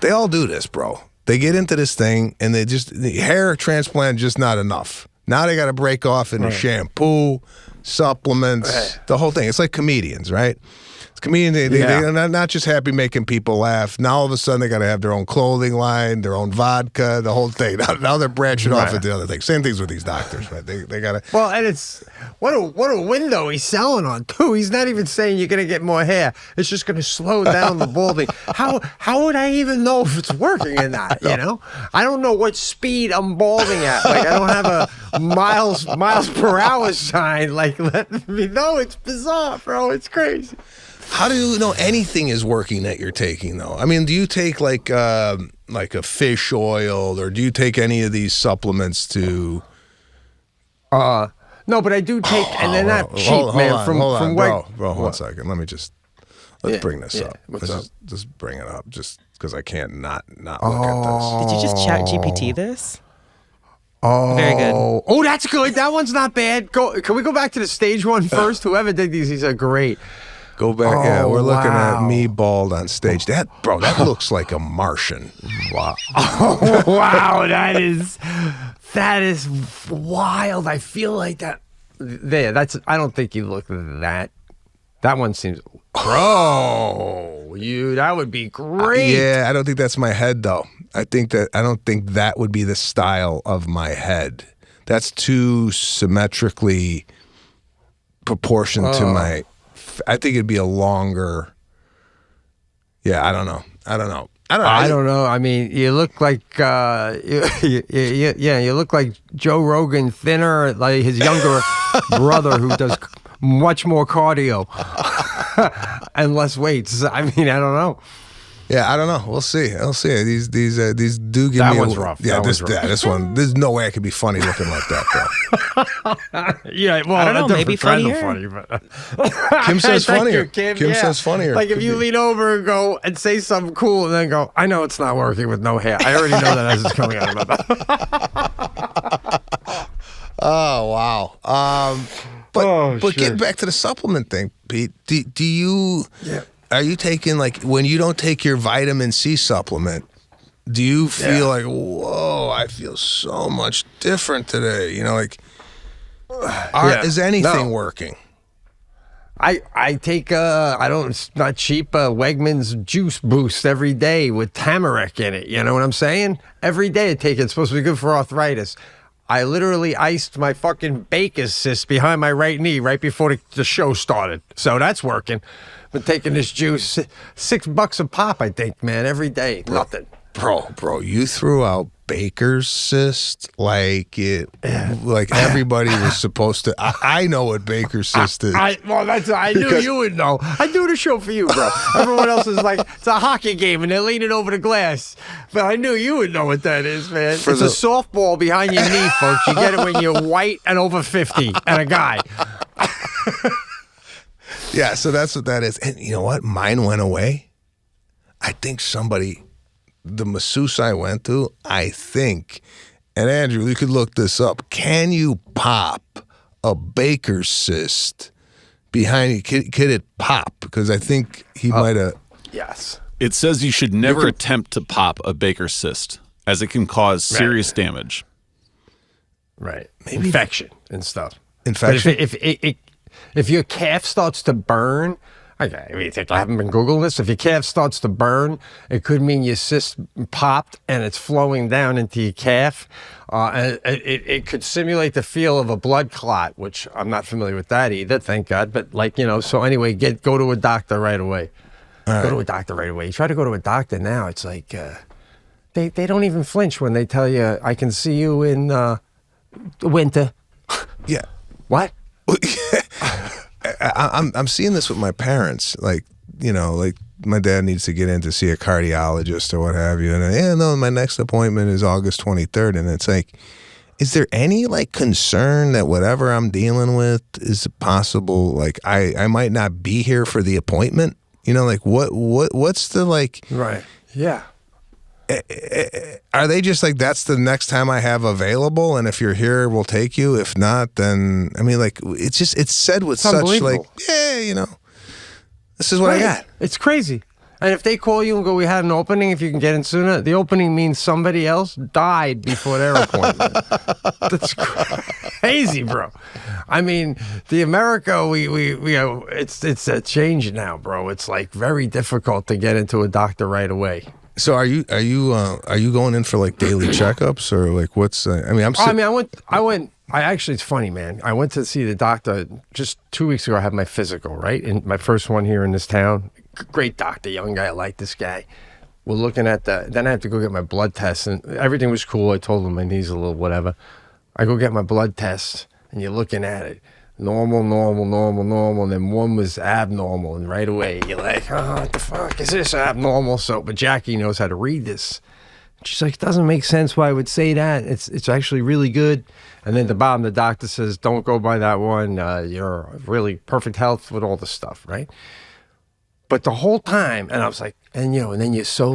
[SPEAKER 1] They all do this, bro. They get into this thing, and the hair transplant just not enough. Now they got to break off into shampoo, supplements, the whole thing. It's like comedians, right? It's comedians. They're not just happy making people laugh. Now all of a sudden they got to have their own clothing line, their own vodka, the whole thing. Now they're branching off into other things. Same things with these doctors, right? They got to.
[SPEAKER 2] Well, and it's what a window he's selling on too. He's not even saying you're gonna get more hair. It's just gonna slow down the balding. How would I even know if it's working or not? You know, I don't know what speed I'm balding at. Like I don't have a miles per hour sign. Like let me know. It's bizarre, bro. It's crazy.
[SPEAKER 1] How do you know anything is working that you're taking, though? I mean, do you take like a fish oil, or do you take any of these supplements to?
[SPEAKER 2] No, but I do take, and they're not cheap, man.
[SPEAKER 1] Hold on, bro.
[SPEAKER 2] What?
[SPEAKER 1] 1 second. Let's bring this up.
[SPEAKER 2] What's up?
[SPEAKER 1] Just bring it up, just because I can't not look at
[SPEAKER 3] Did you just chat GPT this?
[SPEAKER 2] Oh,
[SPEAKER 3] very good.
[SPEAKER 2] Oh, that's good. That one's not bad. Can we go back to the stage one first? Whoever did these are great.
[SPEAKER 1] this. Go back. We're looking at me bald on stage. That looks like a Martian. Wow.
[SPEAKER 2] Oh, wow. That is wild. I feel like that. I don't think you look that. That one seems. Bro, that would be great.
[SPEAKER 1] Yeah, I don't think that's my head though. I don't think that would be the style of my head. That's too symmetrically proportioned to my. I think it'd be a longer. Yeah, I don't know. I don't know.
[SPEAKER 2] I mean, you look like you look like Joe Rogan, thinner, like his younger brother who does much more cardio and less weights. I mean, I don't know.
[SPEAKER 1] Yeah, I don't know. We'll see. These do give
[SPEAKER 2] that
[SPEAKER 1] me
[SPEAKER 2] one's rough.
[SPEAKER 1] Yeah, this one. There's no way I could be funny looking like that, bro.
[SPEAKER 2] Yeah, well,
[SPEAKER 3] I don't know. Maybe funnier.
[SPEAKER 2] Funny, but
[SPEAKER 1] Kim says funnier.
[SPEAKER 2] Kim
[SPEAKER 1] Says funnier.
[SPEAKER 2] Like if you lean over and go and say something cool and then go, I know it's not working with no hair. I already know that as it's coming out of my mouth.
[SPEAKER 1] Oh wow. But getting back to the supplement thing, Pete. Do you? Yeah. Are you taking, like, when you don't take your vitamin C supplement, do you feel like, whoa, I feel so much different today? You know, like, is anything working?
[SPEAKER 2] I take it's not cheap, Wegmans juice boost every day with tamarick in it. You know what I'm saying? Every day I take it. It's supposed to be good for arthritis. I literally iced my fucking Baker's cyst behind my right knee right before the show started. So that's working. Been taking this juice, $6 a pop, I think, man, every day. Nothing.
[SPEAKER 1] Bro, you threw out Baker's cyst like everybody was supposed to. I know what Baker's cyst is.
[SPEAKER 2] I knew you would know. I do the show for you, bro. Everyone else is like, it's a hockey game and they're leaning over the glass. But I knew you would know what that is, man. It's a softball behind your knee, folks. You get it when you're white and over 50 and a guy.
[SPEAKER 1] Yeah, so that's what that is. And you know what? Mine went away. I think the masseuse I went to, I think, and Andrew, you could look this up. Can you pop a Baker's cyst behind you? Could it pop? Because I think he might have.
[SPEAKER 2] Yes.
[SPEAKER 4] It says you should never attempt to pop a Baker's cyst, as it can cause serious damage.
[SPEAKER 2] Right. Maybe infection and stuff.
[SPEAKER 1] Infection?
[SPEAKER 2] But if your calf starts to burn, I haven't been Googling this. If your calf starts to burn, it could mean your cyst popped and it's flowing down into your calf. And it could simulate the feel of a blood clot, which I'm not familiar with that either, thank God. But so anyway, go to a doctor right away. Go to a doctor right away. You try to go to a doctor now, it's like they don't even flinch when they tell you, I can see you in winter.
[SPEAKER 1] Yeah.
[SPEAKER 2] What?
[SPEAKER 1] I'm seeing this with my parents. Like my dad needs to get in to see a cardiologist or what have you. And my next appointment is August 23rd. And it's like, is there any concern that whatever I'm dealing with is possible? Like I might not be here for the appointment. What's the
[SPEAKER 2] Right. Yeah.
[SPEAKER 1] Are they just that's the next time I have available, and if you're here, we'll take you. If not, then it's said with such this is what I got.
[SPEAKER 2] It's crazy. And if they call you and go, we had an opening, if you can get in sooner, the opening means somebody else died before their appointment. That's crazy, bro. I mean, the America, it's a change now, bro. It's very difficult to get into a doctor right away.
[SPEAKER 1] So are you going in for daily checkups or what's?
[SPEAKER 2] Actually, it's funny, man. I went to see the doctor just 2 weeks ago. I had my physical, right, and my first one here in this town. Great doctor, young guy. I like this guy. We're looking at then I have to go get my blood test, and everything was cool. I told him my knee's a little whatever. I go get my blood test, and you're looking at it. Normal, and then one was abnormal, and right away you're like, oh, what the fuck is this abnormal? But Jackie knows how to read this. She's like, it doesn't make sense why I would say that. It's actually really good. And then at the bottom, the doctor says, don't go by that one. You're really perfect health with all the stuff, right? But the whole time, and I was like, and then you're so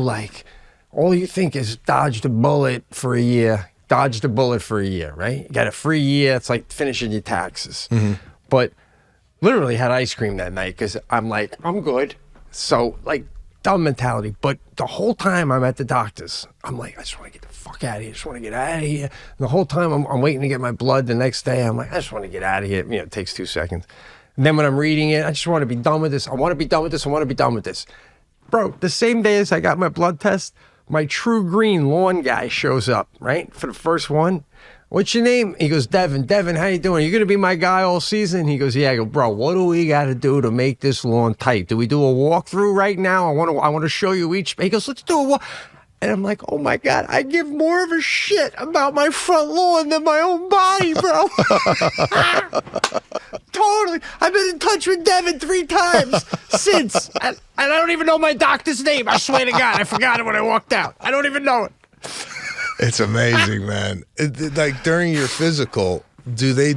[SPEAKER 2] all you think is dodge the bullet for a year. Dodge the bullet for a year, right? You got a free year. It's like finishing your taxes. Mm-hmm. But literally had ice cream that night because I'm like, I'm good. So dumb mentality. But the whole time I'm at the doctor's, I'm like, I just want to get the fuck out of here. I just want to get out of here. And the whole time I'm waiting to get my blood the next day. I'm like, I just want to get out of here. It takes 2 seconds. And then when I'm reading it, I just want to be done with this. I want to be done with this. I want to be done with this. Bro, the same day as I got my blood test, my True Green lawn guy shows up, right? For the first one. What's your name? He goes, Devin. Devin, how you doing? You going to be my guy all season? He goes, yeah. I go, bro, what do we got to do to make this lawn tight? Do we do a walkthrough right now? I want to show you each. He goes, let's do a walk. And I'm like, oh my God, I give more of a shit about my front lawn than my own body, bro. Totally. I've been in touch with Devin 3 times since. And I don't even know my doctor's name. I swear to God, I forgot it when I walked out. I don't even know it.
[SPEAKER 1] It's amazing, man. During your physical, do they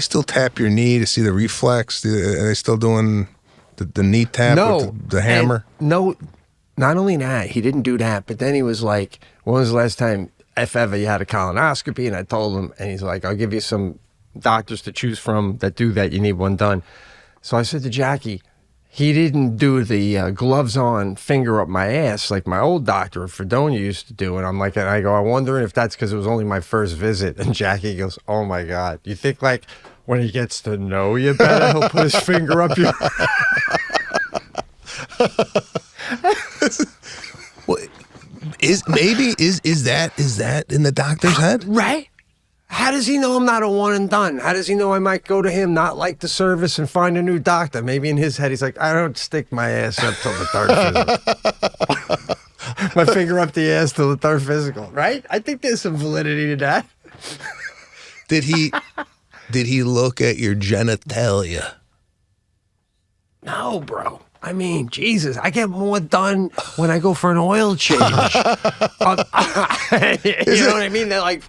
[SPEAKER 1] still tap your knee to see the reflex? Are they still doing the knee tap with the hammer?
[SPEAKER 2] No. Not only that, he didn't do that, but then he was like, when was the last time, if ever, you had a colonoscopy? And I told him, and he's like, I'll give you some doctors to choose from that do that. You need one done. So I said to Jackie, he didn't do the gloves on, finger up my ass like my old doctor Fredonia used to do. And I'm like, and I go, I wonder if that's because it was only my first visit. And Jackie goes, oh my God. You think when he gets to know you better, he'll put his finger up your...
[SPEAKER 1] Is that in the doctor's head?
[SPEAKER 2] Right? How does he know I'm not a one and done? How does he know I might go to him, not like the service, and find a new doctor? Maybe in his head, he's like, I don't stick my ass up till the 3rd visit. my finger up the ass till the third physical, right? I think there's some validity to that.
[SPEAKER 1] Did he look at your genitalia?
[SPEAKER 2] No, bro. I mean, Jesus, I get more done when I go for an oil change. You know what I mean? They're like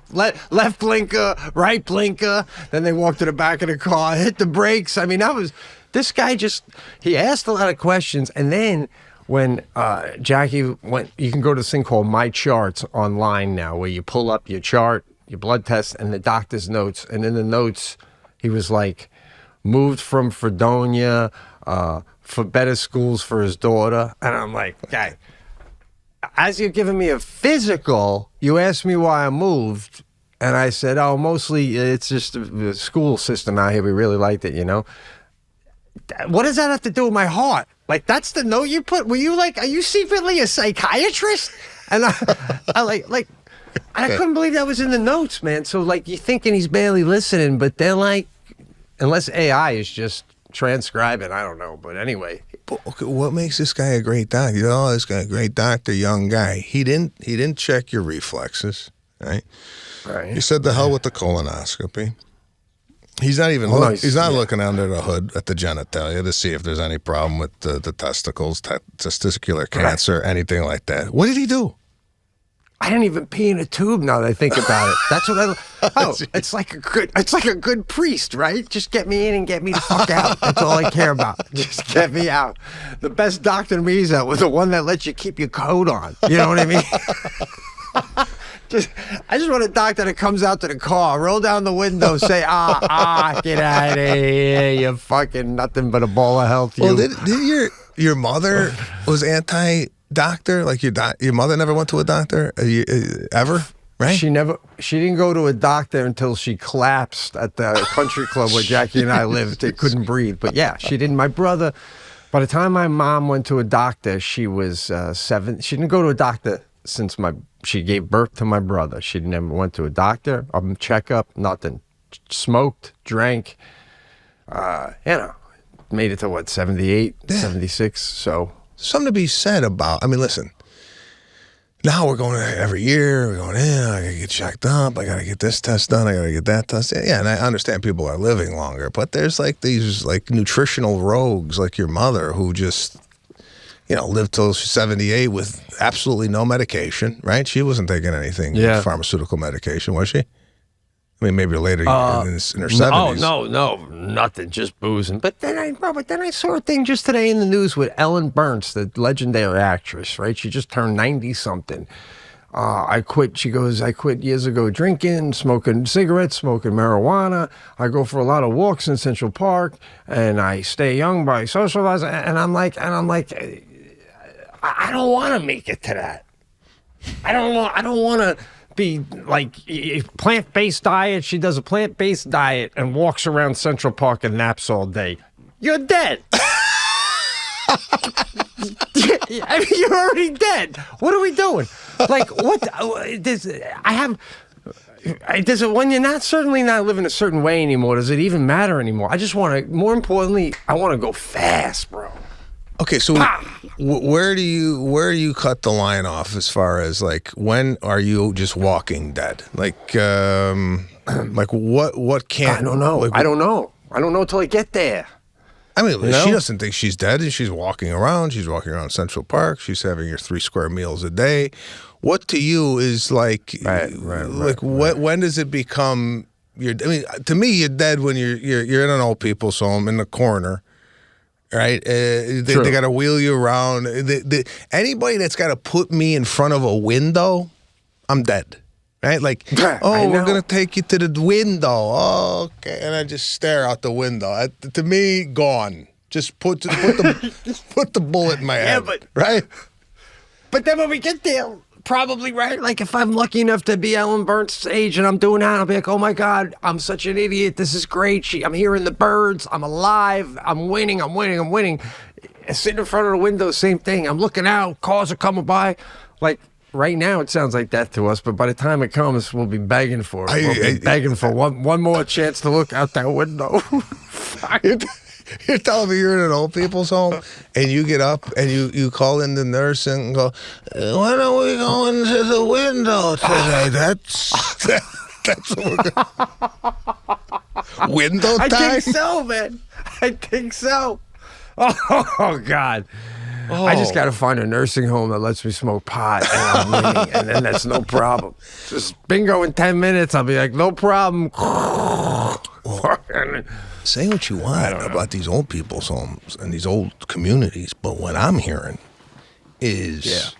[SPEAKER 2] left blinker, right blinker. Then they walk to the back of the car, hit the brakes. I mean, this guy he asked a lot of questions. And then when Jackie went, you can go to this thing called My Charts online now, where you pull up your chart, your blood test, and the doctor's notes. And in the notes, he was like, moved from Fredonia, for better schools for his daughter. And I'm like, guy, as you're giving me a physical, you asked me why I moved. And I said, oh, mostly it's just the school system out here. We really liked it, you know? What does that have to do with my heart? Like, that's the note you put? Were you like, are you secretly a psychiatrist? And I couldn't believe that was in the notes, man. So, like, you're thinking he's barely listening, but they're like, unless AI is just transcribing, I don't know. But anyway.
[SPEAKER 1] Okay, what makes this guy a great doctor? You know, this guy a great doctor, young guy. He didn't check your reflexes, right?
[SPEAKER 2] Right.
[SPEAKER 1] He said the hell with the colonoscopy. He's not even looking under the hood at the genitalia to see if there's any problem with the testicles, testicular cancer, anything like that. What did he do?
[SPEAKER 2] I didn't even pee in a tube now that I think about it. That's what it's like a good priest, right? Just get me in and get me the fuck out. That's all I care about. Just get me out. The best doctor to me is was the one that lets you keep your coat on. You know what I mean? I just want a doctor that comes out to the car, roll down the window, say, get out of here, you fucking nothing but a ball of health. You.
[SPEAKER 1] Well, did your mother was anti-doctor? Like your mother never went to a doctor ever, right?
[SPEAKER 2] She didn't go to a doctor until she collapsed at the country club where Jackie and I lived. They couldn't breathe. But yeah, she didn't. My brother, by the time my mom went to a doctor, she was 7. She didn't go to a doctor since she gave birth to my brother. She never went to a doctor, a checkup, nothing. Smoked, drank, made it to 78, 76. So
[SPEAKER 1] something to be said about, I mean, listen, now we're going every year, we're going in, I gotta get checked up, I gotta get this test done, I gotta get that test. Yeah, and I understand people are living longer, but there's like these like nutritional rogues like your mother who just, lived till she's 78 with absolutely no medication, right? She wasn't taking anything, pharmaceutical medication, was she? I mean, maybe later in her 70s.
[SPEAKER 2] No, nothing, just boozing. But then I saw a thing just today in the news with Ellen Burns, the legendary actress, right? She just turned 90-something. She goes, I quit years ago drinking, smoking cigarettes, smoking marijuana. I go for a lot of walks in Central Park, and I stay young by socializing. And I'm like, I don't want to make it to that. I don't want to be like plant-based diet. She does a plant-based diet and walks around Central Park and naps all day. You're dead. I mean, you're already dead. What are we doing? Like, what? When you're certainly not living a certain way anymore, does it even matter anymore? I just want to, more importantly, I want to go fast, bro.
[SPEAKER 1] Okay, so where do you cut the line off as far as like when are you just walking dead? Like what can't?
[SPEAKER 2] I don't know.
[SPEAKER 1] Like,
[SPEAKER 2] I don't know till I get there.
[SPEAKER 1] I mean, she doesn't think she's dead, and she's walking around. She's walking around Central Park. She's having her 3 square meals a day. What to you is like, when does it become? To me, you're dead when you're in an old people's home in the corner. Right, they got to wheel you around. Anybody that's got to put me in front of a window, I'm dead. Right, like, we're gonna take you to the window. Oh, okay, and I just stare out the window. To me, gone. Just put the bullet in my head.
[SPEAKER 2] But then when we get there, probably right. Like if I'm lucky enough to be Ellen Burns' age and I'm doing that, I'll be like, oh my God, I'm such an idiot. This is great. I'm hearing the birds. I'm alive. I'm winning. Sitting in front of the window, same thing. I'm looking out. Cars are coming by. Like right now, it sounds like death to us. But by the time it comes, we'll be begging for it. We'll be begging for one more chance to look out that window.
[SPEAKER 1] You're telling me you're in an old people's home and you get up and you call in the nurse and go, when are we going to the window today? That's what we're going. Window time?
[SPEAKER 2] I think so, man. I think so. Oh God.
[SPEAKER 1] Oh.
[SPEAKER 2] I just got to find a nursing home that lets me smoke pot, and I'm winning, and then that's no problem. Just bingo in 10 minutes, I'll be like, no problem.
[SPEAKER 1] Say what you want about these old people's homes and these old communities, but what I'm hearing is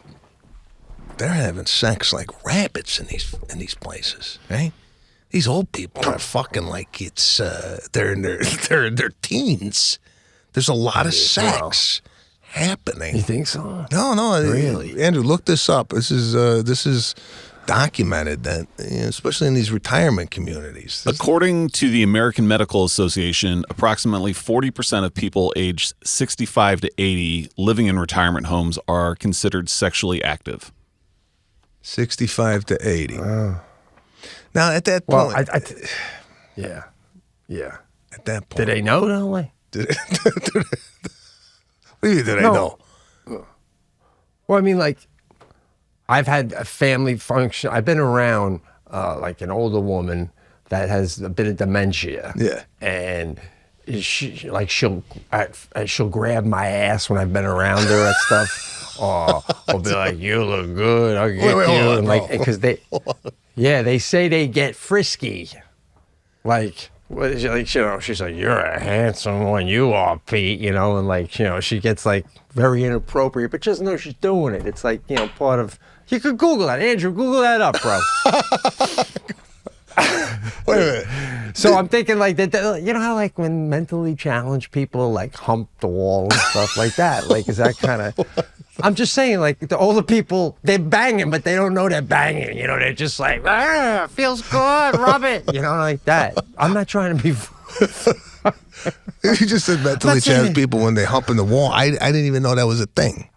[SPEAKER 1] they're having sex like rabbits in these places, right? These old people are fucking like it's they're in their teens. There's a lot of sex happening.
[SPEAKER 2] You think so?
[SPEAKER 1] No,
[SPEAKER 2] Really?
[SPEAKER 1] Andrew, look this up. This is documented that, especially in these retirement communities.
[SPEAKER 4] According to the American Medical Association, approximately 40% of people aged 65 to 80 living in retirement homes are considered sexually active.
[SPEAKER 1] 65 to 80. Now, at that point...
[SPEAKER 2] Well, yeah.
[SPEAKER 1] At that point...
[SPEAKER 2] Did they know, don't they?
[SPEAKER 1] What do you mean, did I know?
[SPEAKER 2] Well, I mean, like, I've had a family function. I've been around, like, an older woman that has a bit of dementia.
[SPEAKER 1] Yeah.
[SPEAKER 2] And she'll grab my ass when I've been around her and stuff. Or be like, you look good. I'll get
[SPEAKER 1] Wait,
[SPEAKER 2] you.
[SPEAKER 1] hold on,
[SPEAKER 2] And like, because they say they get frisky. Like, she's like, you're a handsome one, you are, Pete, and like, she gets like very inappropriate, but just know she's doing it. It's like, part of, you could Google that. Andrew, Google that up, bro.
[SPEAKER 1] Wait a minute.
[SPEAKER 2] So I'm thinking like that, how like when mentally challenged people like hump the wall and stuff like that, like, is that kind of, I'm just saying, like, the older people, they're banging, but they don't know they're banging. They're just like, feels good, rub it. Like that. I'm not trying to be...
[SPEAKER 1] You just said mentally challenged people when they hump in the wall. I didn't even know that was a thing.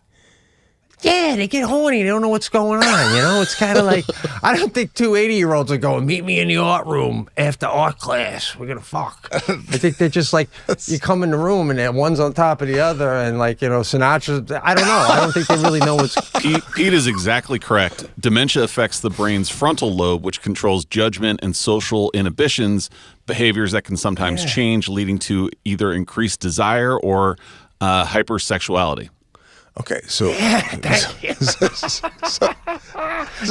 [SPEAKER 2] Yeah, they get horny. They don't know what's going on, It's kind of like, I don't think two 80-year-olds are going, meet me in the art room after art class. We're going to fuck. I think they're just like, you come in the room and one's on top of the other and like, Sinatra, I don't know. I don't think they really know what's...
[SPEAKER 4] Pete is exactly correct. Dementia affects the brain's frontal lobe, which controls judgment and social inhibitions, behaviors that can sometimes change, leading to either increased desire or hypersexuality.
[SPEAKER 1] Okay, so...
[SPEAKER 2] Thank you.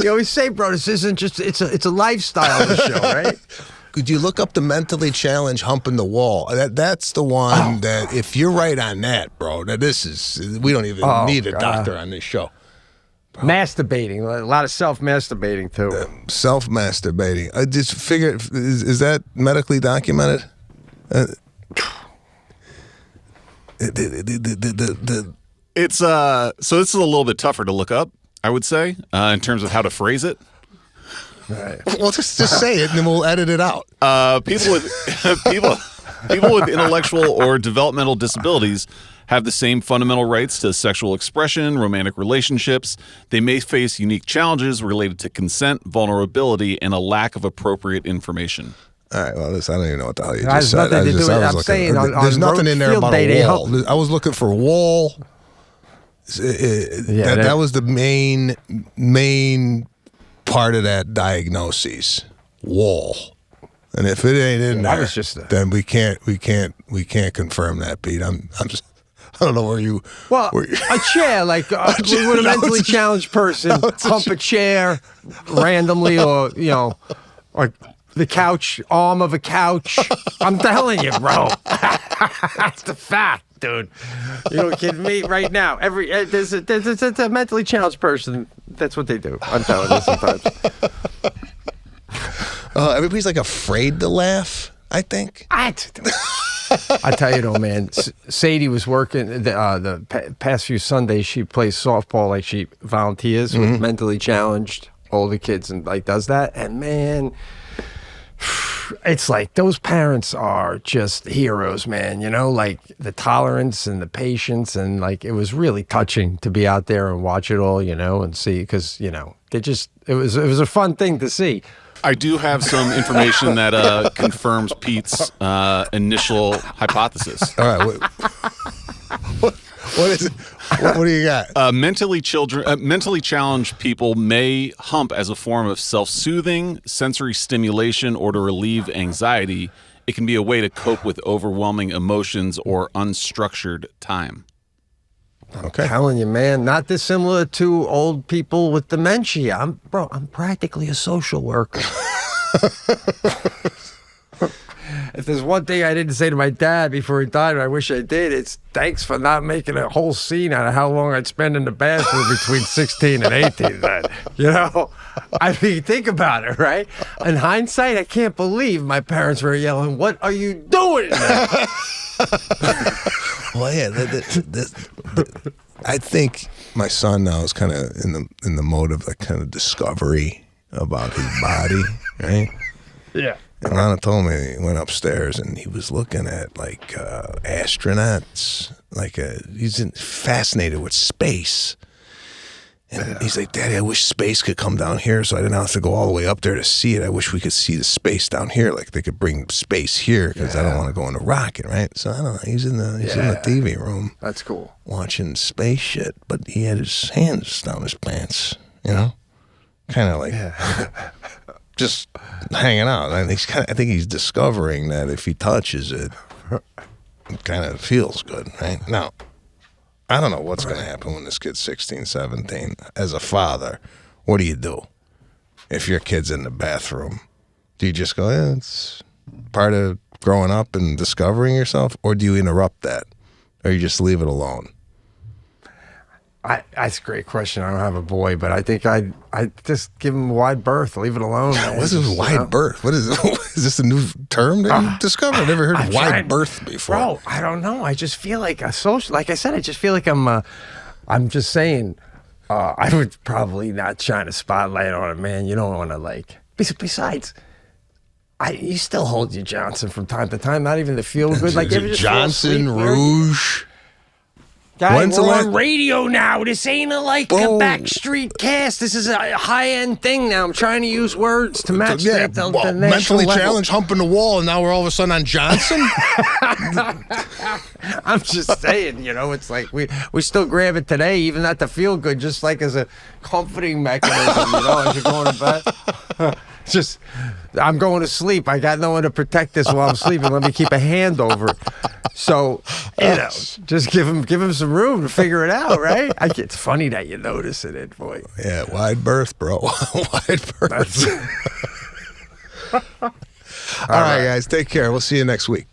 [SPEAKER 2] You always say, bro, this isn't just, it's a lifestyle show, right?
[SPEAKER 1] Could you look up the mentally challenged humping the wall? That's the one that, if you're right on that, bro, that we don't even need a doctor on this show.
[SPEAKER 2] Bro. Masturbating, a lot of self-masturbating too.
[SPEAKER 1] Self-masturbating. I just figured, is that medically documented?
[SPEAKER 4] It's so this is a little bit tougher to look up, I would say, in terms of how to phrase it.
[SPEAKER 1] Right. Well, just say it and then we'll edit it out.
[SPEAKER 4] People with intellectual or developmental disabilities have the same fundamental rights to sexual expression, romantic relationships. They may face unique challenges related to consent, vulnerability, and a lack of appropriate information.
[SPEAKER 1] All right, well, listen, I don't even know what the hell you just said.
[SPEAKER 2] There's
[SPEAKER 1] nothing in there about a wall. I was looking for a wall. That was the main part of that diagnosis. Wall. And if it ain't in there, then we can't confirm that, Pete. I'm just, I don't know where you.
[SPEAKER 2] Well, a chair, like would a mentally challenged person hump a chair randomly, or or the couch, arm of a couch. I'm telling you, bro. That's the fact, dude. You don't kid me right now. There's a mentally challenged person. That's what they do. I'm telling you sometimes.
[SPEAKER 1] Everybody's like afraid to laugh, I think.
[SPEAKER 2] I tell you though, man, Sadie was working the past few Sundays. She plays softball, like she volunteers with mentally challenged older kids and like does that. And man, it's like those parents are just heroes, man. Like the tolerance and the patience, and like it was really touching to be out there and watch it all, and see, because they just it was a fun thing to see.
[SPEAKER 4] I do have some information that confirms Pete's initial hypothesis.
[SPEAKER 1] All right. What is it? What do you got?
[SPEAKER 4] Mentally challenged people may hump as a form of self-soothing, sensory stimulation, or to relieve anxiety. It can be a way to cope with overwhelming emotions or unstructured time.
[SPEAKER 1] Okay.
[SPEAKER 2] I'm telling you, man, not dissimilar to old people with dementia. I'm practically a social worker. If there's one thing I didn't say to my dad before he died, and I wish I did, it's thanks for not making a whole scene out of how long I'd spend in the bathroom between 16 and 18 then. You know? I mean, think about it, right? In hindsight, I can't believe my parents were yelling, "What are you doing?"
[SPEAKER 1] Well, yeah, I think my son now is kind of in the mode of like kind of discovery about his body, right?
[SPEAKER 2] Yeah.
[SPEAKER 1] And Lana told me he went upstairs and he was looking at like astronauts, like he's fascinated with space. And he's like, "Daddy, I wish space could come down here so I didn't have to go all the way up there to see it. I wish we could see the space down here. Like they could bring space here because I don't want to go in a rocket, right?" So I don't know. He's in the TV room.
[SPEAKER 2] That's cool.
[SPEAKER 1] Watching space shit, but he had his hands down his pants, you know? Kind of like just hanging out. I think he's discovering that if he touches it, it kind of feels good, right? Now, I don't know what's going to happen when this kid's 16, 17. As a father, what do you do? If your kid's in the bathroom, do you just go, it's part of growing up and discovering yourself? Or do you interrupt that? Or you just leave it alone?
[SPEAKER 2] That's a great question. I don't have a boy, but I think I'd just give him a wide berth, leave it alone.
[SPEAKER 1] What is this wide berth? What is it? Is this a new term that you discovered? I've never heard of wide berth before.
[SPEAKER 2] Bro, I don't know. I just feel like a social. Like I said, I just feel like I'm just saying. I would probably not shine a spotlight on it, man. You don't want to like. Besides, you still hold your Johnson from time to time. Not even to feel good. Like ever just
[SPEAKER 1] Johnson, Rouge.
[SPEAKER 2] Guy, we're on radio now. This ain't a backstreet cast. This is a high-end thing now. I'm trying to use words to match the
[SPEAKER 1] mentally
[SPEAKER 2] level.
[SPEAKER 1] challenged, humping the wall, and now we're all of a sudden on Johnson?
[SPEAKER 2] I'm just saying, it's like we still grab it today, even not to feel good, just like as a comforting mechanism, as you're going to bed. Just, I'm going to sleep. I got no one to protect this while I'm sleeping. Let me keep a hand over it. So, just give him some room to figure it out, right? It's funny that you notice it, boy.
[SPEAKER 1] Yeah, wide berth, bro. Wide berth. All right, guys. Take care. We'll see you next week.